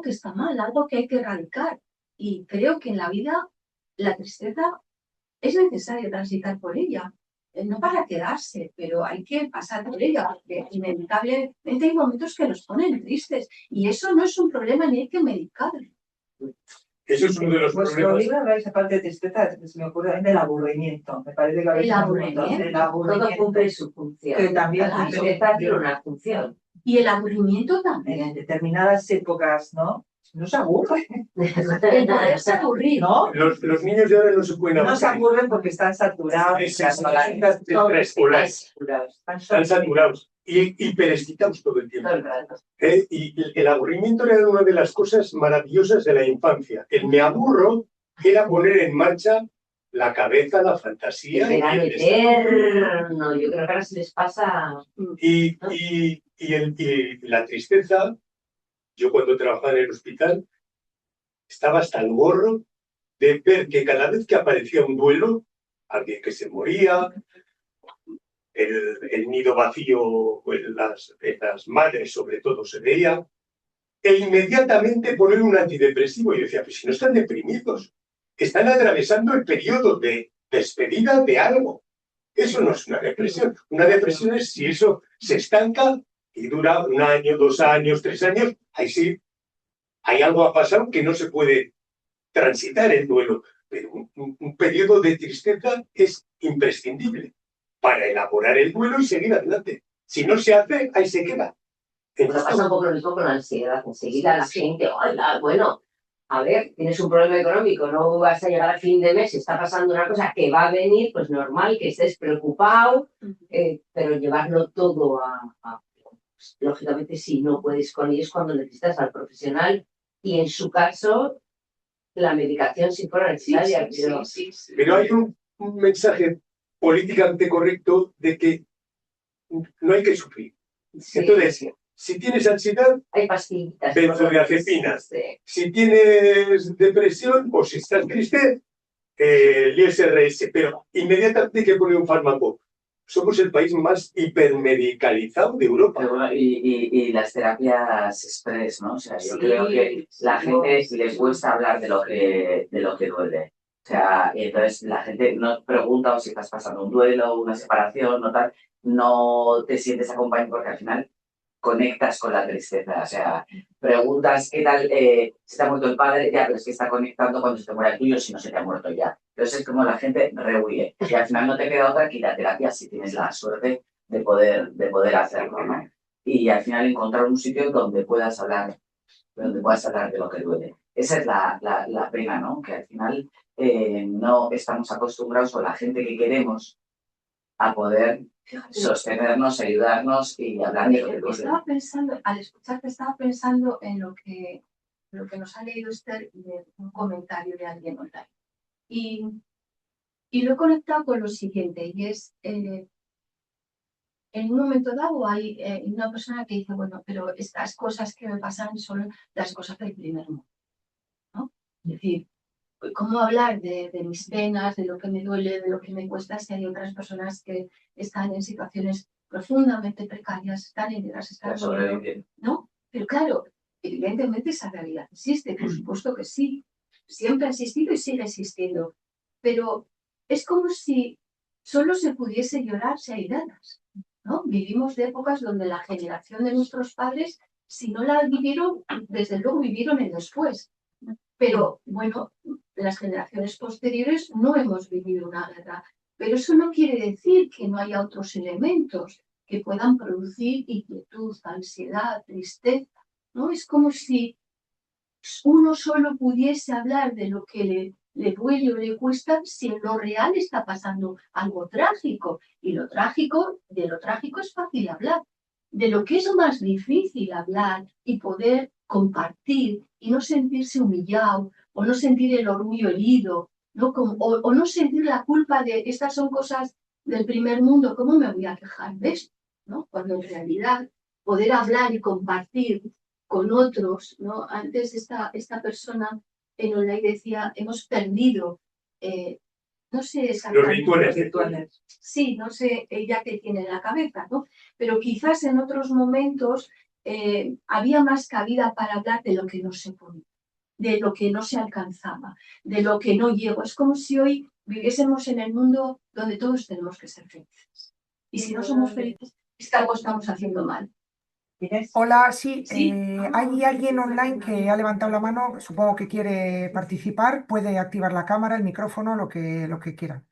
está mal, algo que hay que erradicar. Y creo que en la vida la tristeza es necesario transitar por ella. No para quedarse, pero hay que pasar por ella, porque inevitablemente hay momentos que nos ponen tristes y eso no es un problema ni hay que medicarlo. Eso es uno de los Vuestro problemas. libro habláis, aparte de tristeza, se me ocurre del aburrimiento. Me parece que habéis El hablado un montón aburrimiento. del Todo aburrimiento. cumple su función. Que también La cumple. tristeza tiene una función. Y el aburrimiento también. En determinadas épocas, ¿no? No se aburre, El poderse aburrir. ¿no? Los niños de ahora no se pueden No se aburrir. aburren porque están saturados. Están saturados y hiperexcitados todo el tiempo. Todo el rato. Y el aburrimiento era una de las cosas maravillosas de la infancia. El me aburro era poner en marcha la cabeza, la fantasía. El verano eterno. Yo creo que ahora se les pasa. Y la tristeza, yo cuando trabajaba en el hospital, estaba hasta el gorro de ver que cada vez que aparecía un duelo, alguien que se moría, el nido vacío en las madres, sobre todo, se veía, e inmediatamente poner un antidepresivo. Y yo decía, pues si no están deprimidos, están atravesando el periodo de despedida de algo. Eso no es una depresión. Una depresión es si eso se estanca y dura 1 año, 2 años, 3 años, ahí sí, hay algo ha pasado que no se puede transitar el duelo. Pero un periodo de tristeza es imprescindible para elaborar el duelo y seguir adelante. Si no se hace, ahí se queda. Pero pasa un poco lo mismo con la ansiedad. Enseguida la gente, hola, bueno, a ver, tienes un problema económico, no vas a llegar a fin de mes, está pasando una cosa que va a venir, pues normal que estés preocupado, pero llevarlo todo pues, lógicamente, si no puedes con ellos cuando necesitas al profesional y en su caso, la medicación si fuera necesaria. Pero hay un mensaje políticamente correcto de que no hay que sufrir. Sí. Entonces, si tienes ansiedad, hay pastillitas. Benzodiazepinas. Sí. Si tienes depresión o si estás triste, el ISRS. Pero inmediatamente hay que poner un fármaco. Somos el país más hipermedicalizado de Europa. Pero bueno, y las terapias express, ¿no? O sea, yo creo que la gente le cuesta hablar de lo que duele. O sea, y entonces la gente no pregunta o si estás pasando un duelo, una separación, o tal, no te sientes acompañado porque al final conectas con la tristeza. O sea, preguntas qué tal, si te ha muerto el padre, ya, pero es que está conectando cuando se te muera el tuyo, si no se te ha muerto ya. Entonces es como la gente rehuye. Y al final no te queda otra que ir a terapia si tienes la suerte de poder hacerlo, ¿no? Y al final encontrar un sitio donde puedas hablar de lo que duele. Esa es la pena, ¿no? Que al final no estamos acostumbrados, o la gente que queremos, a poder sostenernos, ayudarnos y hablar de lo que duele. Estaba pensando, al escucharte, estaba pensando en lo que nos ha leído Esther de un comentario de alguien online. Y lo he conectado con lo siguiente, y es, en un momento dado hay una persona que dice, bueno, pero estas cosas que me pasan son las cosas del primer mundo, ¿no? Es decir, ¿cómo hablar de mis penas, de lo que me duele, de lo que me cuesta, si hay otras personas que están en situaciones profundamente precarias, están heridas, están muriendo, ¿no? Pero claro, evidentemente esa realidad existe, por supuesto que sí, siempre ha existido y sigue existiendo, pero es como si solo se pudiese llorar si hay ganas, ¿no? Vivimos de épocas donde la generación de nuestros padres, si no la vivieron, desde luego vivieron el después. Pero bueno, las generaciones posteriores no hemos vivido una guerra. Pero eso no quiere decir que no haya otros elementos que puedan producir inquietud, ansiedad, tristeza, ¿no? Es como si uno solo pudiese hablar de lo que le duele o le cuesta si en lo real está pasando algo trágico. Y de lo trágico es fácil hablar. De lo que es más difícil hablar y poder compartir y no sentirse humillado o no sentir el orgullo herido, ¿no? O no sentir la culpa de estas son cosas del primer mundo, ¿cómo me voy a quejar de esto? ¿No? Cuando en realidad poder hablar y compartir con otros, ¿no? Antes esta persona en online decía, hemos perdido, no sé exactamente. Los rituales. Sí, no sé ella qué tiene en la cabeza, ¿no? Pero quizás en otros momentos había más cabida para hablar de lo que no se podía, de lo que no se alcanzaba, de lo que no llegó. Es como si hoy viviésemos en el mundo donde todos tenemos que ser felices. Y si no somos felices, es que algo estamos haciendo mal. Hola, sí, hay alguien online que ha levantado la mano, supongo que quiere participar, puede activar la cámara, el micrófono, lo que quiera.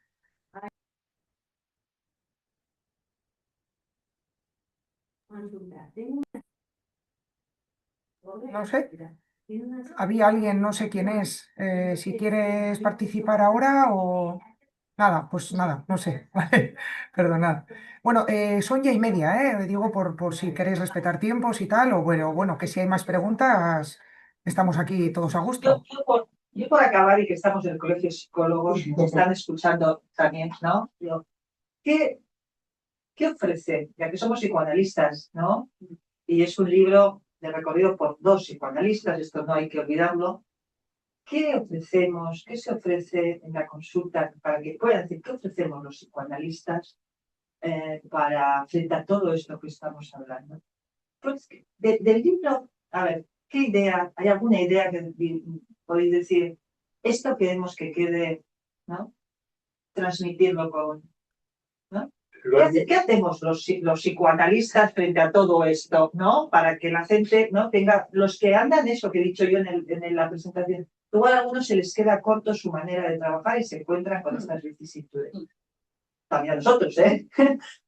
No sé, había alguien, no sé quién es, si quieres participar ahora o... Nada, pues nada, no sé, vale, perdonad. Bueno, son 1:30, digo por si queréis respetar tiempos y tal, o bueno, que si hay más preguntas, estamos aquí todos a gusto. Yo por acabar y que estamos en el Colegio de Psicólogos, que están escuchando también, ¿no? Digo, ¿qué ofrece? Ya que somos psicoanalistas, ¿no? Y es un libro de recorrido por 2 psicoanalistas, esto no hay que olvidarlo. ¿Qué ofrecemos? ¿Qué se ofrece en la consulta para que puedan decir qué ofrecemos los psicoanalistas para frente a todo esto que estamos hablando. Pues, del libro, a ver, ¿qué idea? ¿Hay alguna idea que podéis decir? Esto queremos que quede, ¿no? Transmitirlo con, ¿no? ¿Qué hacemos los psicoanalistas frente a todo esto, ¿no? Para que la gente no tenga, los que andan eso que he dicho yo en la presentación, igual a algunos se les queda corto su manera de trabajar y se encuentran con estas vicisitudes. También a nosotros, ¿eh?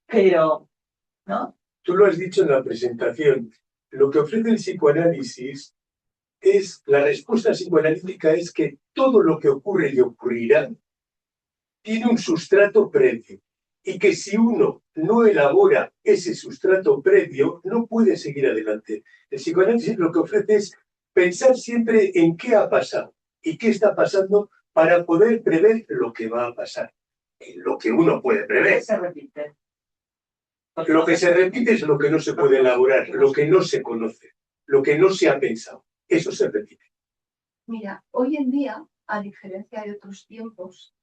Pero, ¿no? Tú lo has dicho en la presentación. Lo que ofrece el psicoanálisis es, la respuesta psicoanalítica es que todo lo que ocurre y ocurrirá tiene un sustrato previo. Y que si uno no elabora ese sustrato previo, no puede seguir adelante. El psicoanálisis lo que ofrece es pensar siempre en qué ha pasado y qué está pasando para poder prever lo que va a pasar. Lo que uno puede prever. Se repite. Lo que se repite es lo que no se puede elaborar, lo que no se conoce, lo que no se ha pensado. Eso se repite. Mira, hoy en día, a diferencia de otros tiempos,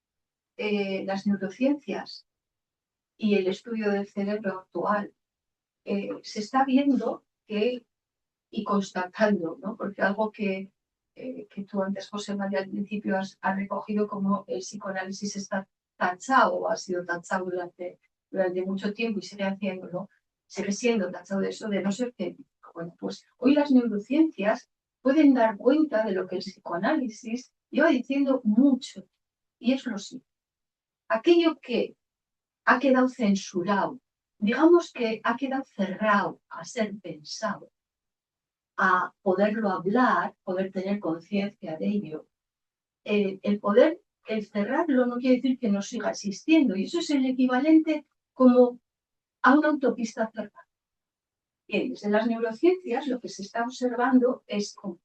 las neurociencias y el estudio del cerebro actual se está viendo que, y constatando, ¿no? Porque algo que tú antes, José María, al principio has recogido como el psicoanálisis está tachado o ha sido tachado durante mucho tiempo y sigue haciéndolo, sigue siendo tachado de eso, de no ser científico. Bueno, pues hoy las neurociencias pueden dar cuenta de lo que el psicoanálisis lleva diciendo mucho, y es lo siguiente. Aquello que ha quedado censurado, digamos que ha quedado cerrado a ser pensado, a poderlo hablar, poder tener conciencia de ello, el cerrarlo no quiere decir que no siga existiendo, y eso es el equivalente como a una autopista cerrada. Bien, desde las neurociencias lo que se está observando es como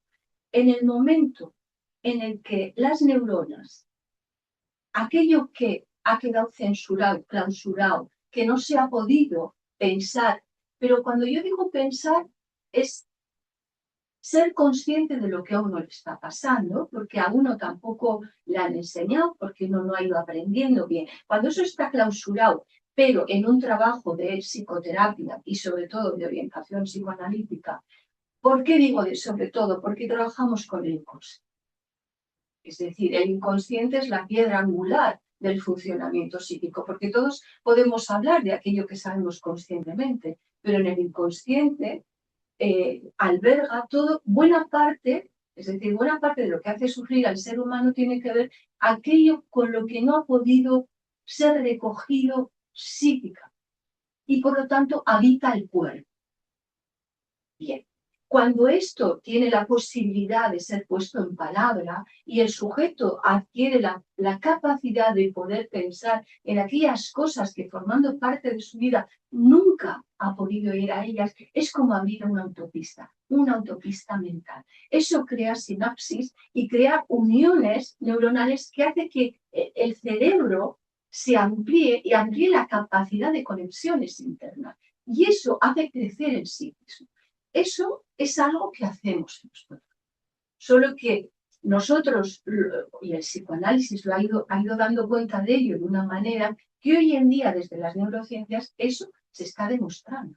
en el momento en el que las neuronas, aquello que ha quedado censurado, clausurado, que no se ha podido pensar, pero cuando yo digo pensar es ser consciente de lo que a uno le está pasando, porque a uno tampoco le han enseñado, porque uno no ha ido aprendiendo bien. Cuando eso está clausurado, pero en un trabajo de psicoterapia y sobre todo de orientación psicoanalítica, ¿por qué digo de sobre todo? Porque trabajamos con el inconsciente. Es decir, el inconsciente es la piedra angular del funcionamiento psíquico, porque todos podemos hablar de aquello que sabemos conscientemente, pero en el inconsciente alberga todo, buena parte, es decir, buena parte de lo que hace sufrir al ser humano tiene que ver aquello con lo que no ha podido ser recogido psíquica y por lo tanto habita el cuerpo. Bien. Cuando esto tiene la posibilidad de ser puesto en palabra y el sujeto adquiere la capacidad de poder pensar en aquellas cosas que formando parte de su vida nunca ha podido ir a ellas, es como abrir una autopista mental. Eso crea sinapsis y crea uniones neuronales que hace que el cerebro se amplíe y amplíe la capacidad de conexiones internas. Y eso hace crecer el psiquismo. Eso es algo que hacemos nosotros. Solo que nosotros, y el psicoanálisis lo ha ido dando cuenta de ello de una manera que hoy en día, desde las neurociencias, eso se está demostrando.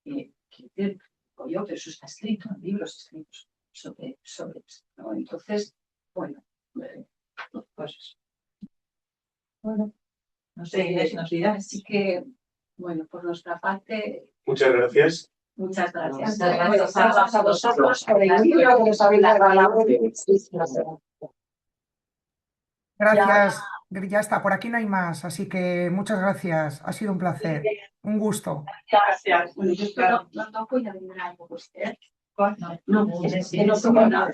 Pero eso está escrito en libros escritos sobre eso, ¿no? Entonces, bueno, pues eso. Bueno, no sé, Inés nos dirá. Así que, bueno, por nuestra parte... Muchas gracias. Muchas gracias. Muchas gracias a vosotros por el libro que nos habéis regalado. Gracias, ya está, por aquí no hay más, así que muchas gracias, ha sido un placer, un gusto. Gracias. Bueno, yo no voy a vender algo, usted. No, no, no,